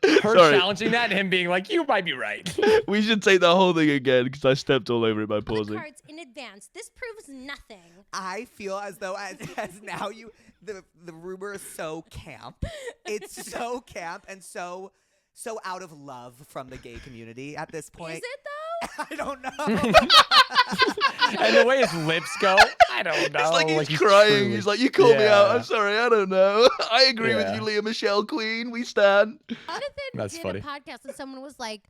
Her Sorry. challenging that and him being like, you might be right. We should take the whole thing again because I stepped all over it by Saw the pausing. cards in advance. This proves nothing. I feel as though as now the rumor is so camp. It's so camp and so out of love from the gay community at this point. Is it though? I don't know. And the way his lips go, I don't know. It's like he's he's crying. truly- He's like, "You called me out. Yeah. I'm sorry. I don't know. I agree with Yeah. you, Lea Michele, Queen. We stand." Jonathan That's did funny. a podcast and someone was like,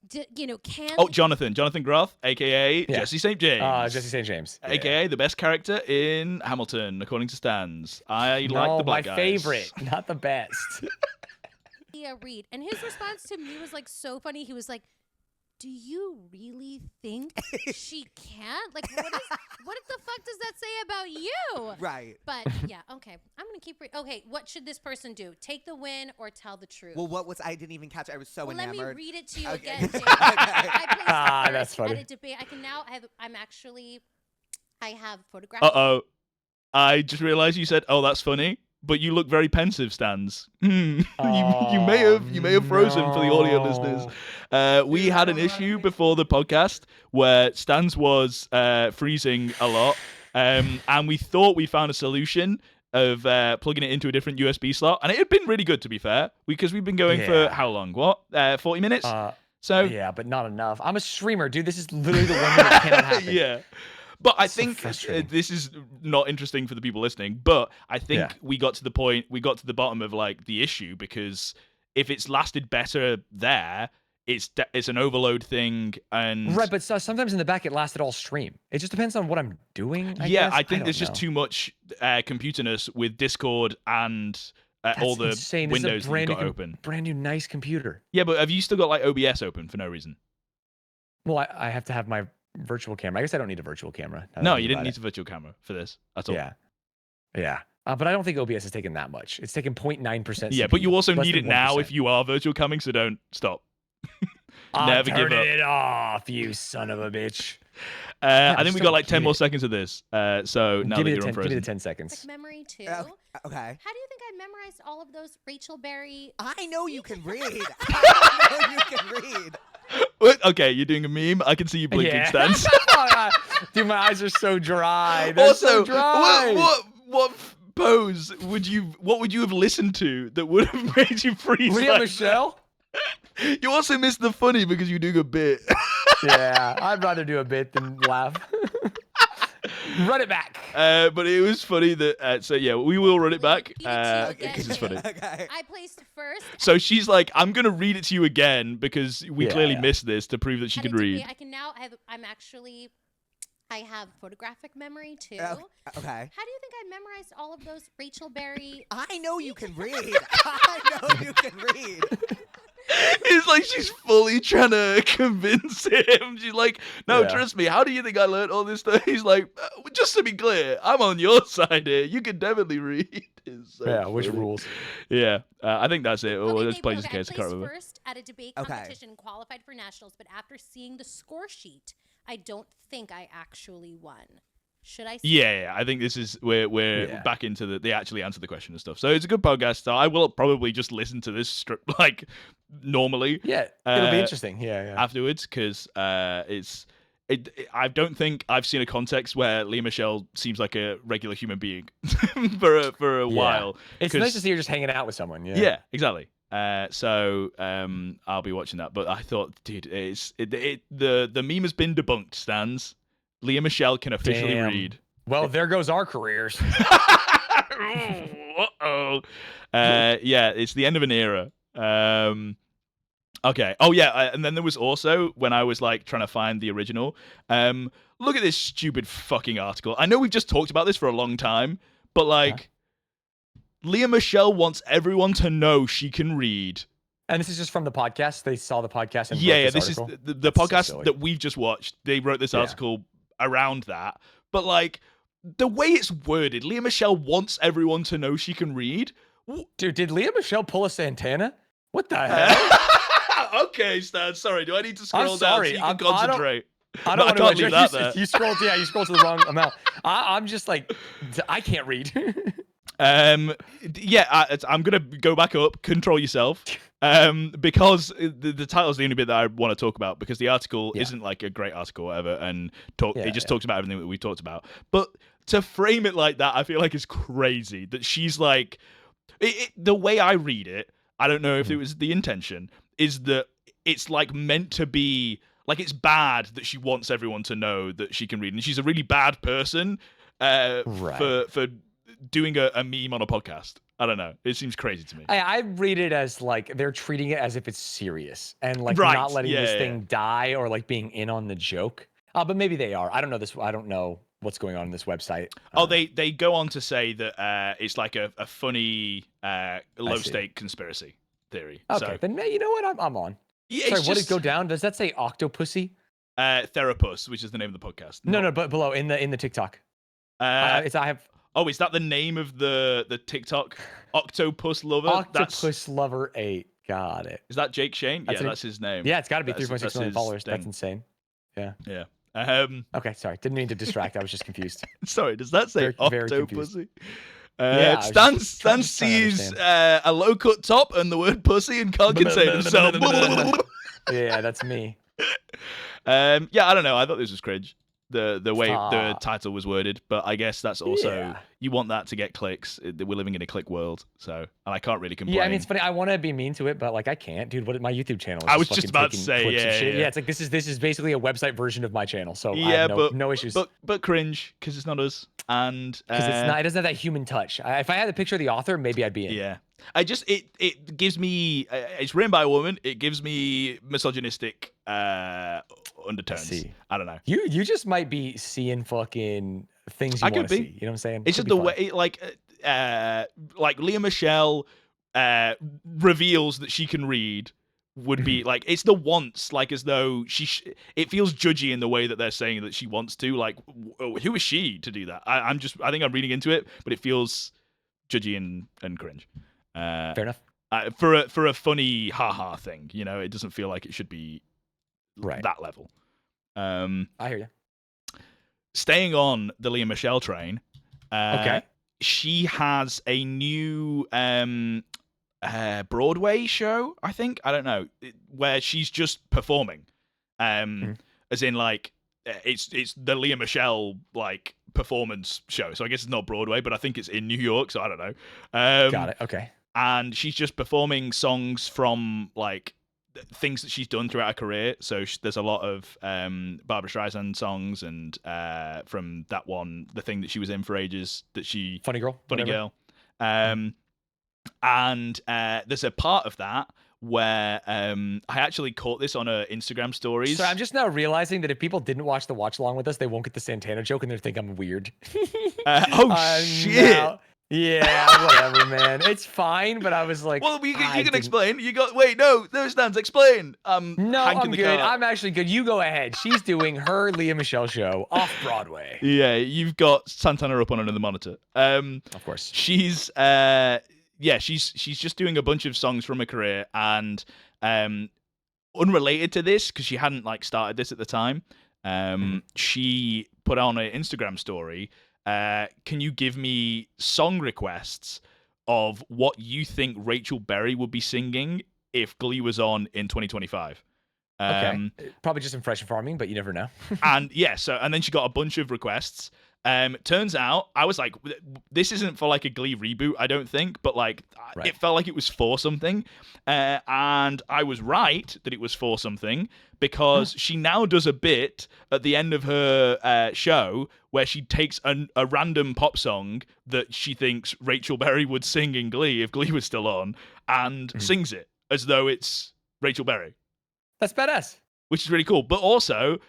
can Oh, Jonathan Groff, aka Jesse St. James. Jesse St. James. Yeah. AKA the best character in Hamilton, according to Stans. I No, like the black my guys. favorite, not the best. Leah Reed. And his response to me was like so funny. He was like, do you really think she can't? Like, what the fuck does that say about you? Right. But yeah, okay. I'm gonna keep. Okay, what should this person do? Take the win or tell the truth? Well, what was I didn't even catch it. I was so Well, let me enamored. read it to you Okay. again, James. Okay. I placed first that's funny. at a debate. I can now. I have photographed. I just realized you said, "Oh, that's funny," but you look very pensive, Stans. You may have frozen for the audio listeners. We had an issue before the podcast where Stans was freezing a lot, and we thought we found a solution of plugging it into a different USB slot, and it had been really good, to be fair, because we've been going for how long? 40 minutes? So yeah, but not enough. I'm a streamer, dude. This is literally the one thing that cannot happen. yeah. But I So think frustrating. this is not interesting for the people listening, but I think we got to the point, we got to the bottom of like the issue, because if it's lasted better there, it's an overload thing, and Right, but sometimes in the back it lasted all stream. It just depends on what I'm doing. I yeah, guess. I think don't there's just know. too much computerness with Discord and That's all the insane. windows This is a that you've brand got new, open. brand new nice computer. Yeah, but have you still got like OBS open for no reason? Well, I have to have my virtual camera. I guess I don't need a virtual camera. now that I No, think you didn't about need a virtual camera for this at all. Yeah. Yeah. But I don't think OBS is taking that much. It's taking 0.9%. Yeah, CPU, but you also less need than it now 1%. if you are virtual coming, so don't stop. I'm Never give turning up. it off, you son of a bitch. I think just we got don't like 10 get more it. seconds of this. So now Give that me you're the 10. Give me unfrozen. the 10 Like seconds. memory too. Okay. How do you think I memorized all of those Rachel Berry? I know you can read. I know you can read. Okay, you're doing a meme. I can see you blinking, Yeah. Stans. Dude, my eyes are so dry. They're Also, so dry. what pose would you? What would you have listened to that would have made you freeze? Lea like Michele? that? You also missed the funny because you're doing a bit. Yeah, I'd rather do a bit than laugh. Run it back. But it was funny that. So yeah, we will run it back Read it to you again, because it's funny. Okay. I placed first. So she's like, I'm gonna read it to you again because we Yeah, clearly yeah. missed this to prove that she at a can read. debate. I can now. I have photographic memory too. Okay. How do you think I memorized all of those Rachel Berry? I know you can read. I know you can read. It's like she's fully trying to convince him. She's like, no, Yeah. trust me. How do you think I learned all this stuff? He's like, just to be clear, I'm on your side here. You can definitely read. It's so Yeah, which funny. rules? Yeah, I think that's it. Oh, Okay, let's babe, play just in okay, case. I I can't placed remember. first at a debate Okay. competition, qualified for nationals, but after seeing the score sheet, I don't think I actually won. Should I? Yeah, I think this is we're Yeah. back into they actually answer the question and stuff. So it's a good podcast. So I will probably just listen to this strip like normally. Yeah, it'll be Uh, interesting. Yeah. Afterwards because I don't think I've seen a context where Lea Michele seems like a regular human being for a while. It's 'cause- nice to see her just hanging out with someone. Yeah. Yeah, exactly. So I'll be watching that. But I thought, dude, the meme has been debunked. Stans. Lea Michele can officially Damn. read. Well, there goes our careers. Uh-oh. Yeah, it's the end of an era. Okay. Oh yeah, and then there was also when I was like trying to find the original. Look at this stupid fucking article. I know we've just talked about this for a long time, but like, Lea Michele wants everyone to know she can read. And this is just from the podcast. They saw the podcast and Yeah, wrote this article? is the That's so podcast silly. that we've just watched. They wrote this Yeah. article around that, but like the way it's worded, Lea Michele wants everyone to know she can read. Dude, did Lea Michele pull a Santana? What the hell? Okay, Stan. Sorry, do I need to scroll down so sorry, you can I don't- concentrate? I No, don't I want can't to leave that there. You scrolled to the wrong amount. I'm just like, I can't read. Yeah, I'm gonna go back up. Control yourself, because the title is the only bit that I want to talk about because the article isn't like a great article or whatever, and it just talks about everything that we talked about. But to frame it like that, I feel like it's crazy that she's like, the way I read it, I don't know if it was the intention, is that it's like meant to be like it's bad that she wants everyone to know that she can read, and she's a really bad person for doing a meme on a podcast. I don't know. It seems crazy to me. I read it as like they're treating it as if it's serious and like Right, not letting this yeah. thing die or like being in on the joke. But maybe they are. I don't know this. I don't know what's going on in this website. They go on to say that it's like a funny low stake conspiracy theory. Okay, So, then you know what? I'm on. yeah, Sorry, it's what did just go down? Does that say Octopussy? Therapus, which is the name of the podcast. No, but below in the TikTok. Uh, I have oh, is that the name of the TikTok Octopus Lover? Octopus Lover 8. Got it. Is that Jake Shane? That's yeah, it. that's his name. Yeah, it's got to be That's- 3.6 that's million his followers. That's thing. insane. Yeah. Yeah. Okay, sorry. Didn't mean to distract. I was just confused. Sorry, does that say Very confused. Octopussy? Yeah, I was Stan just trying to sees understand. a low cut top and the word pussy and can't contain himself. Yeah, that's me. Yeah, I don't know. I thought this was cringe. The way the Ah. title was worded, but I guess that's also Yeah. you want that to get clicks. We're living in a click world, so and I can't really complain. Yeah, I mean it's funny. I want to be mean to it, but like I can't, dude. What my YouTube channel? Is I was fucking just about to taking say, clips and yeah, shit. yeah. It's like this is basically a website version of my channel, so I yeah, have but no issues. but cringe because it's not us, and Because it's not, it doesn't have that human touch. If I had a picture of the author, maybe I'd be in. Yeah, I just it gives me. It's written by a woman. It gives me misogynistic undertones. See. I don't know. You just might be seeing fucking things you I could want to be. see. You know what I'm saying? It's Could just be the fun. way, like Lea Michele reveals that she can read. Would be like it's the wants, like as though it feels judgy in the way that they're saying that she wants to. Like, who is she to do that? I think I'm reading into it, but it feels judgy and cringe. Fair enough. For a funny haha thing, it doesn't feel like it should be that level. I hear you. Staying on the Lea Michele train, Okay. she has a new Broadway show, I think. I don't know, where she's just performing. As in, like, it's the Lea Michele, like, performance show. So I guess it's not Broadway, but I think it's in New York, so I don't know. Got it. Okay. And she's just performing songs from, like, things that she's done throughout her career. So there's a lot of Barbra Streisand songs, and from that one, the thing that she was in for ages, that she Funny Girl. And there's a part of that where I actually caught this on her Instagram stories. So I'm just now realizing that if people didn't watch the watch along with us, they won't get the Santana joke, and they think I'm weird. Shit. No. Yeah, whatever, man. It's fine, but I was like, well, you can explain. No, Stans, explain. No, I'm good. I'm actually good. You go ahead. She's doing her Lea Michele show off Broadway. Yeah, you've got Santana up on another monitor. Of course. She's she's just doing a bunch of songs from her career, and unrelated to this, because she hadn't like started this at the time. She put on an Instagram story. Can you give me song requests of what you think Rachel Berry would be singing if Glee was on in 2025? Okay. Probably just some fresh farming, but you never know. And then she got a bunch of requests. Turns out, I was like, this isn't for like a Glee reboot, I don't think, but like It felt like it was for something. And I was right that it was for something, because she now does a bit at the end of her show where she takes a random pop song that she thinks Rachel Berry would sing in Glee if Glee was still on, and sings it as though it's Rachel Berry. That's badass. Which is really cool. But also,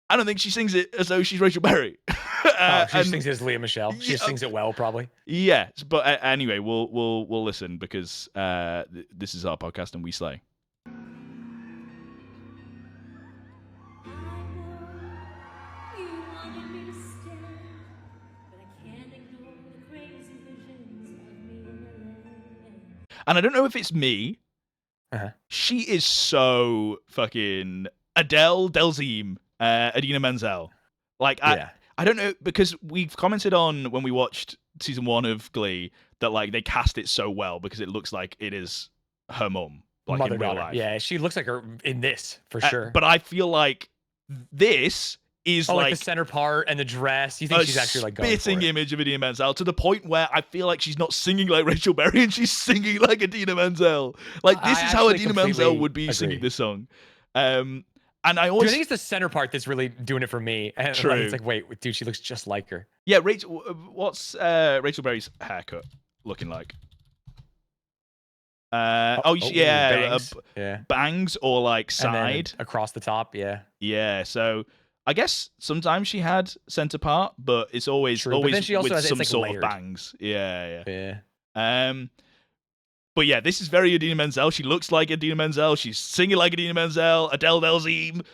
I don't think she sings it as though she's Rachel Berry. She sings it as Lea Michele. She sings it well, probably. Yeah, but anyway, we'll listen, because this is our podcast and we slay. And I don't know if it's me. She is so fucking Adele Delzim, Idina Menzel. Like, I don't know, because we've commented on when we watched season 1 of Glee that like they cast it so well because it looks like it is her mum, like Mother in real daughter. life. Yeah, she looks like her in this for sure. But I feel like this is like the center part and the dress. You think she's actually like going spitting for it. image of Idina Menzel, to the point where I feel like she's not singing like Rachel Berry and she's singing like Idina Menzel. Like, this is how Idina Menzel would be singing this song. And I I think it's the center part that's really doing it for me. And True. It's like, wait, dude, she looks just like her. Yeah, Rachel. What's Rachel Berry's haircut looking like? Bangs. Bangs or like And then side across the top. Yeah. Yeah, so I guess sometimes she had center part, but it's always True, but then she also with has, some it's like sort layered. of bangs. Yeah. Yeah. But yeah, this is very Idina Menzel. She looks like Idina Menzel. She's singing like Idina Menzel. Adele Delzim.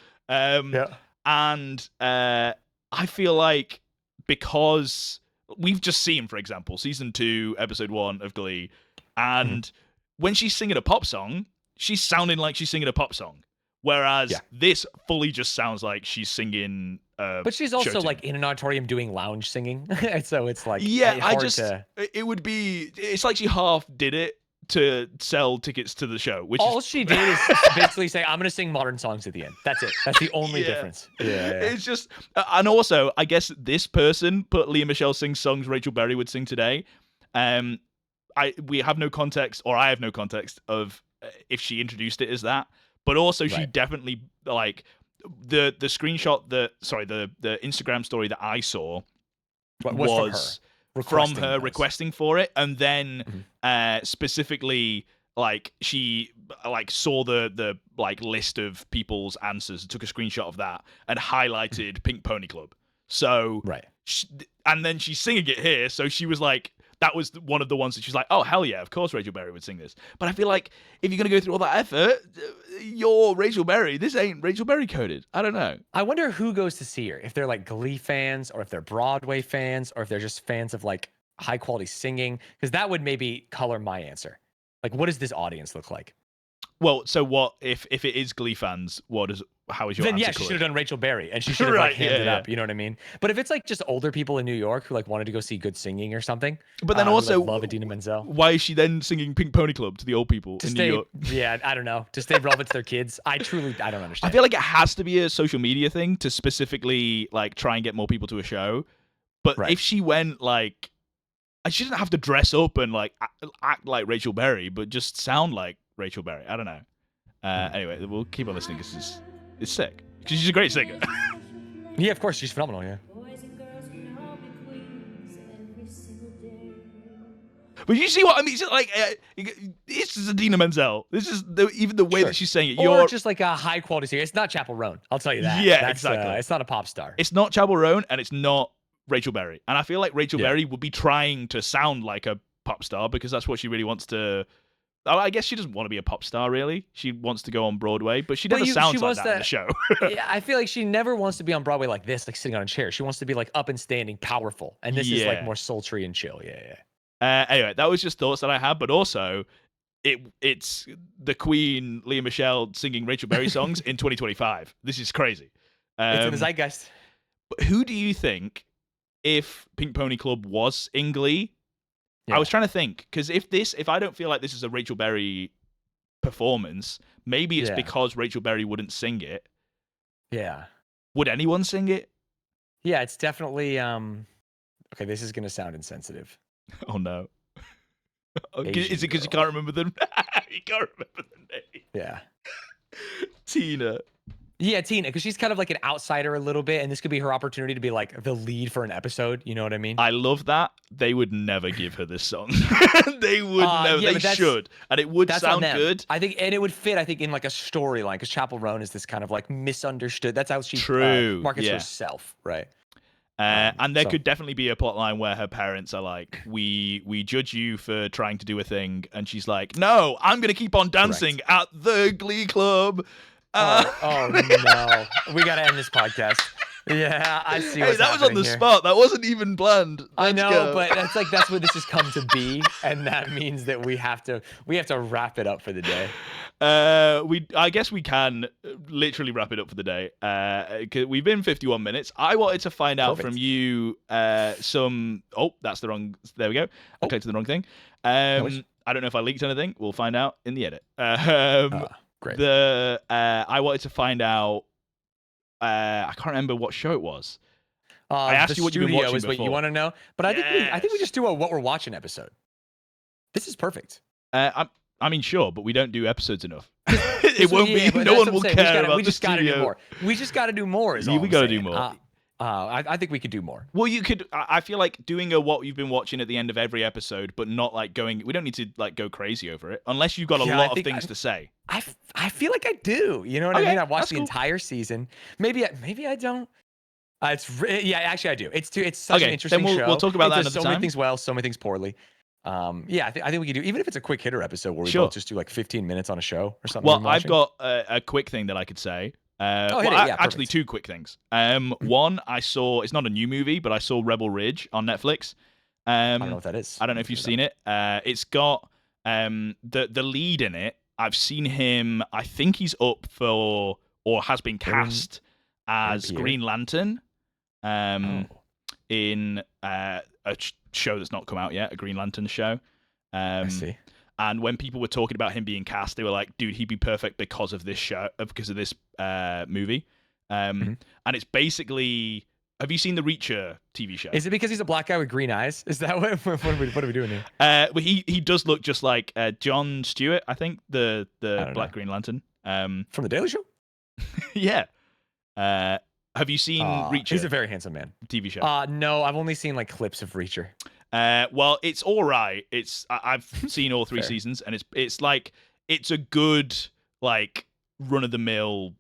And I feel like, because we've just seen, for example, season 2, episode 1 of Glee, and when she's singing a pop song, she's sounding like she's singing a pop song. Whereas this fully just sounds like she's singing. But she's also like in an auditorium doing lounge singing, so it's like it would be. It's like she half did it to sell tickets to the show. Which all she did is basically say, "I'm going to sing modern songs at the end." That's it. That's the only difference. Yeah. It's just, and also, I guess this person put Lea Michele sings songs Rachel Berry would sing today. We have no context, or I have no context of if she introduced it as that. But also, she definitely, like, the screenshot the Instagram story that I saw was from her requesting for it, and then specifically, like, she like saw the like list of people's answers, took a screenshot of that, and highlighted Pink Pony Club. So and then she's singing it here, so she was like, that was one of the ones that she's like, oh, hell yeah, of course Rachel Berry would sing this. But I feel like if you're going to go through all that effort, you're Rachel Berry. This ain't Rachel Berry coded. I don't know. I wonder who goes to see her. If they're like Glee fans, or if they're Broadway fans, or if they're just fans of like high quality singing? Because that would maybe color my answer. Like, what does this audience look like? Well, so what if it is Glee fans? How is your Then answer? yeah, she should have colored? done Rachel Berry, and she should have Right, like hammed yeah, it yeah. up. You know what I mean? But if it's like just older people in New York who like wanted to go see good singing or something, But then who, also, like, love Idina Menzel why is she then singing Pink Pony Club to the old people to in stay, New York? yeah, I don't know, to stay relevant to their kids. I don't I understand. feel like it has to be a social media thing to specifically like try and get more people to a show. But Right. if she went like, she doesn't have to dress up and like act like Rachel Berry, but just sound like Rachel Berry. I don't know. Anyway, we'll keep on listening because it's sick. Because she's a great singer. Yeah, of course, she's phenomenal. Yeah. But you see what I mean? It's just like this is Idina Menzel. This is even the way Sure. that she's saying it. Or just like a high quality singer. It's not Chappell Roan. I'll tell you that. Yeah, That's, exactly. It's not a pop star. It's not Chappell Roan and it's not Rachel Berry. And I feel like Rachel Berry would be trying to sound like a pop star because that's what she really wants to. I guess she doesn't want to be a pop star, really. She wants to go on Broadway, but she never sounds like that in the show. Yeah, I feel like she never wants to be on Broadway like this, like sitting on a chair. She wants to be like up and standing, powerful. And this is like more sultry and chill. Yeah. Anyway, that was just thoughts that I had, but also it's the Queen, Lea Michele, singing Rachel Berry songs in 2025. This is crazy. It's in the zeitgeist. But who do you think, if Pink Pony Club was in Glee? Yeah. I was trying to think, because if I don't feel like this is a Rachel Berry performance, maybe it's because Rachel Berry wouldn't sing it. Yeah. Would anyone sing it? Yeah, it's definitely okay, this is gonna sound insensitive. Oh no. Is it because you can't remember them? You can't remember the name. Yeah. Tina. Yeah, Tina, because she's kind of like an outsider a little bit, and this could be her opportunity to be like the lead for an episode. You know what I mean? I love that. They would never give her this song. They would never. Yeah, they should, and it would sound good. I think, and it would fit. I think in like a storyline, because Chappell Roan is this kind of like misunderstood. That's how she markets herself, right? And there could definitely be a plot line where her parents are like, we judge you for trying to do a thing, and she's like, no, I'm gonna keep on dancing at the Glee Club. Oh no, we gotta end this podcast. Yeah, I see. Hey, that was on the spot. That wasn't even planned. I know, but that's what this has come to be, and that means that we have to wrap it up for the day. I guess we can literally wrap it up for the day. 'Cause we've been 51 minutes. I wanted to find out from you some. Oh, that's the wrong. There we go. I clicked to the wrong thing. I don't know if I leaked anything. We'll find out in the edit. Great. I wanted to find out. I can't remember what show it was. I asked you what you've been watching is before. What you want to know, but I think we just do a what we're watching episode. This is perfect. I mean, sure, but we don't do episodes enough. It won't be. No one will care about the studio. Do more. We just got to do more. We got to do more. I think we could do more. Well, you could. I feel like doing a what you've been watching at the end of every episode, but not like going. We don't need to like go crazy over it unless you've got a lot of things to say. I feel like I do. You know what I mean? I've watched the entire season. Maybe I don't. Actually I do. It's such an interesting show. We'll talk about that another time. So many things well, so many things poorly. I think we could do, even if it's a quick hitter episode where we both just do like 15 minutes on a show or something. Well, I've got a quick thing that I could say. Actually, two quick things. One, I saw, it's not a new movie, but I saw Rebel Ridge on Netflix. I don't know what that is. I don't know if you've seen it. It's got the lead in it. I've seen him. I think he's up for or has been cast as Green Lantern in a show that's not come out yet, a Green Lantern show. I see. And when people were talking about him being cast, they were like, dude, he'd be perfect because of this show, because of this movie. And it's basically, have you seen the Reacher TV show? Is it because he's a black guy with green eyes? Is that what are we doing here? Well, he does look just like Jon Stewart, I think, the Black Green Lantern. From The Daily Show? Yeah. Have you seen Reacher? He's a very handsome man. TV show. No, I've only seen like clips of Reacher. Well, it's all right. I've seen all three seasons, and it's like it's a good like run of the mill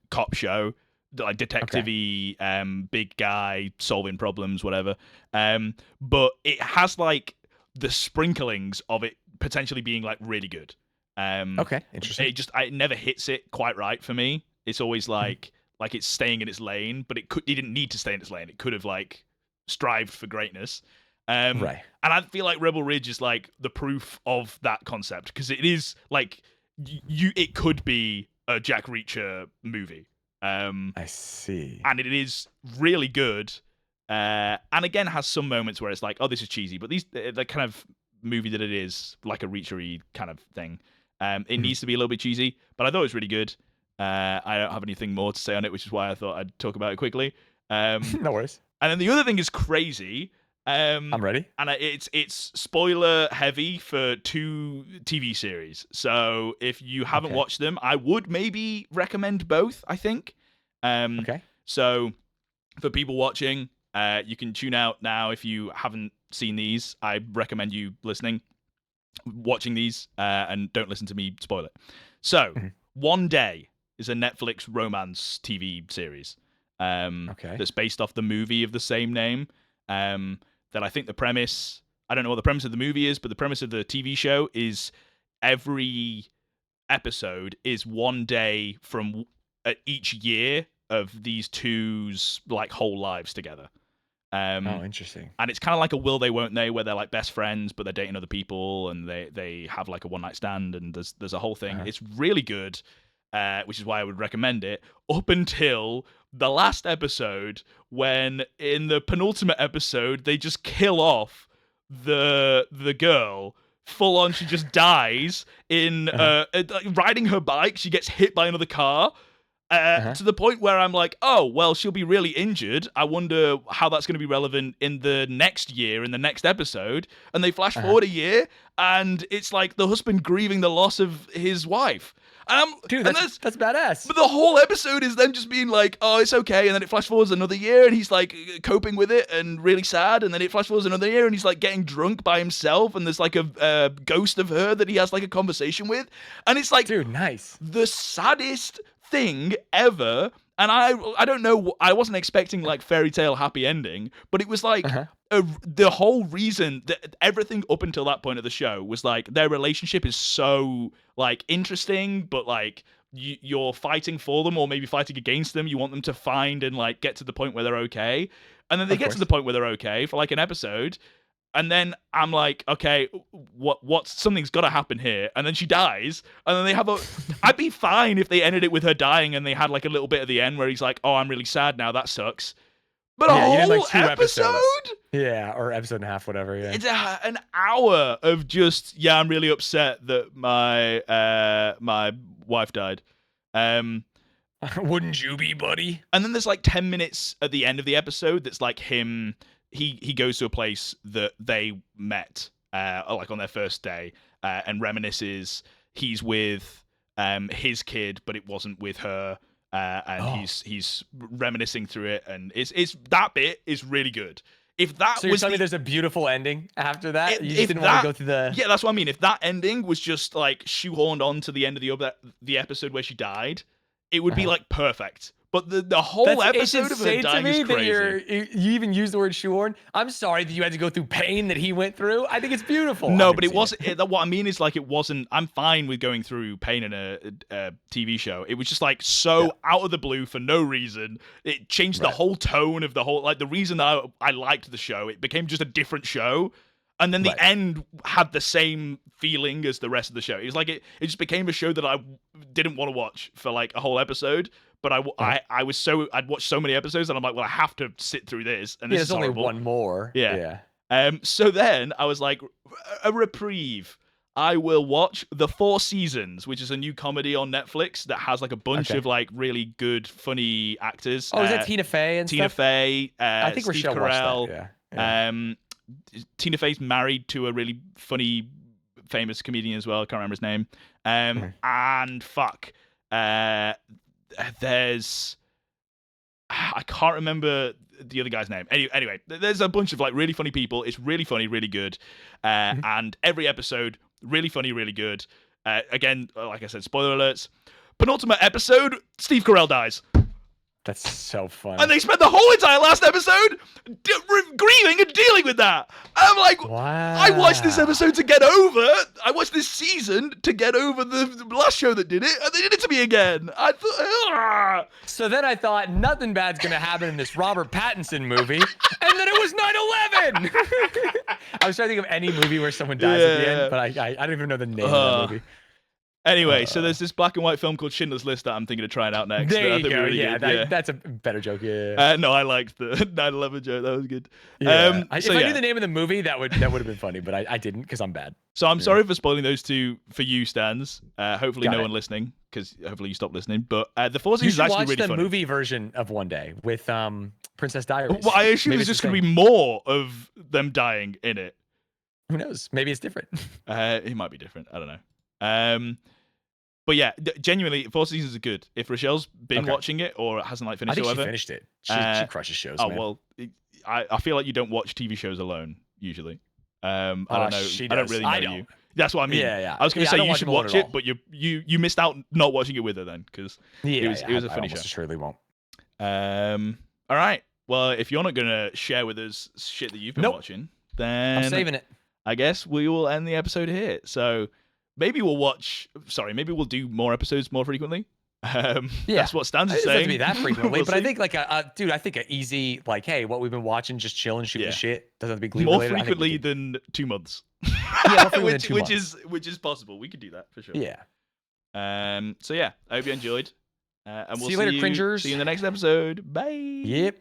cop show, like detective-y, big guy solving problems, whatever. But it has like the sprinklings of it potentially being like really good. Interesting. It never hits it quite right for me. It's always like it's staying in its lane, but it didn't need to stay in its lane. It could have like strived for greatness. Right. And I feel like Rebel Ridge is like the proof of that concept, because it is like it could be a Jack Reacher movie. I see. And it is really good. And again, has some moments where it's like, oh, this is cheesy, but the kind of movie that it is, like a Reacher-y kind of thing. It needs to be a little bit cheesy, but I thought it was really good. I don't have anything more to say on it, which is why I thought I'd talk about it quickly. No worries. And then the other thing is crazy. I'm ready. And it's spoiler heavy for 2 TV series. So if you haven't watched them, I would maybe recommend both, I think. Okay. So for people watching, you can tune out now if you haven't seen these. I recommend you watching these, and don't listen to me spoil it. So, One Day is a Netflix romance TV series that's based off the movie of the same name. That I think the premise, I don't know what the premise of the movie is, but the premise of the TV show is every episode is one day from each year of these two's like whole lives together. Oh, interesting. And it's kind of like a will they won't they, where they're like best friends but they're dating other people, and they have like a one night stand, and there's a whole thing. It's really good, which is why I would recommend it, up until the last episode, when in the penultimate episode they just kill off the girl full on. She just dies in riding her bike. She gets hit by another car. To the point where I'm like, oh, well, she'll be really injured. I wonder how that's going to be relevant in the next year, in the next episode. And they flash forward a year, and it's like the husband grieving the loss of his wife. Dude, that's badass. But the whole episode is them just being like, oh, it's okay. And then it flash forwards another year, and he's like coping with it and really sad. And then it flash forwards another year, and he's like getting drunk by himself. And there's like a ghost of her that he has like a conversation with. And it's like, dude, nice. The saddest thing ever. And I don't know, I wasn't expecting like fairy tale happy ending, but it was like the whole reason that everything up until that point of the show was like their relationship is so like interesting, but like you're fighting for them or maybe fighting against them. You want them to find and like get to the point where they're okay, and then they get to the point where they're okay for like an episode. And then I'm like, okay, something's got to happen here. And then she dies. And then they have I'd be fine if they ended it with her dying and they had like a little bit at the end where he's like, oh, I'm really sad now. That sucks. But a whole like 2 episode? episodes. Yeah, or episode and a half, whatever. Yeah, it's an hour of just, I'm really upset that my wife died. Wouldn't you be, buddy? And then there's like 10 minutes at the end of the episode that's like him. He goes to a place that they met, like on their first day, and reminisces. He's with his kid, but it wasn't with her, and he's reminiscing through it, and it's that bit is really good. If that so you're telling me there's a beautiful ending after that? You just didn't want to go through the... Yeah, that's what I mean. If that ending was just like shoehorned on to the end of the episode where she died, it would be like perfect. But the whole episode of her dying is crazy. You even use the word shoehorn. I'm sorry that you had to go through pain that he went through. I think it's beautiful. No, but it wasn't. What I mean is like it wasn't. I'm fine with going through pain in a TV show. It was just like so out of the blue for no reason. It changed the whole tone of the whole. Like the reason that I liked the show, it became just a different show. And then the end had the same feeling as the rest of the show. It was like it just became a show that I didn't want to watch for like a whole episode. But I'd watched so many episodes, and I'm like, well, I have to sit through this. And this is only horrible. one more. Yeah. So then I was like, a reprieve. I will watch The Four Seasons, which is a new comedy on Netflix that has like a bunch of like really good, funny actors. Oh, is that Tina Fey and Tina stuff? Fey. I think Steve Rochelle Carell. watched that. Yeah. Tina Fey's married to a really funny, famous comedian as well. I can't remember his name. And fuck. There's I can't remember the other guy's name. Anyway, there's a bunch of like really funny people. It's really funny, really good, and every episode really funny, really good. Again, like I said, spoiler alerts. Penultimate episode, Steve Carell dies. That's so funny. And they spent the whole entire last episode grieving and dealing with that. I'm like, wow. I watched this episode to get over. I watched this season to get over the last show that did it, and they did it to me again. I thought, So then I thought nothing bad's gonna happen in this Robert Pattinson movie, and then it was 9/11. I was trying to think of any movie where someone dies at the end, but I don't even know the name of that movie. Anyway, so there's this black and white film called Schindler's List that I'm thinking of trying out next. There I you think go. really Yeah, good. that's a better joke. Yeah. No, I liked the 9/11 joke. That was good. Yeah. If I knew the name of the movie, that would have been funny, but I didn't because I'm bad. So I'm sorry for spoiling those two for you, Stans. Hopefully Got no it. one listening, because hopefully you stopped listening. But the Four You Seasons is should actually watch really the funny. movie version of One Day with Princess Diaries. Well, I assume Maybe there's it's just the going to same. be more of them dying in it. Who knows? Maybe it's different. It might be different. I don't know. But yeah, genuinely, Four Seasons are good. If Rochelle's been watching it or hasn't like I finished think or she whatever, finished it. She crushes shows. oh man. well, I feel like you don't watch TV shows alone usually. I don't know. She I don't does. really know I you. don't. That's what I mean. Yeah. I was going to I say don't you watch should them alone watch at it, all. but you missed out not watching it with her then, because it was a funny show. I surely won't. All right. Well, if you're not going to share with us shit that you've been watching, then I'm saving it. I guess we will end the episode here. So maybe maybe we'll do more episodes more frequently. That's what Stans is It doesn't have saying. to be that frequently, We'll but I see. think dude, I think an easy hey, what we've been watching, just chilling, shooting the shit. Doesn't have to be Glee more related. frequently than 2 months. Yeah, more frequently than 2 months. which is possible. We could do that for sure. Yeah. So yeah, I hope you enjoyed. And we'll See you later, cringers. See you in the next episode. Bye. Yep.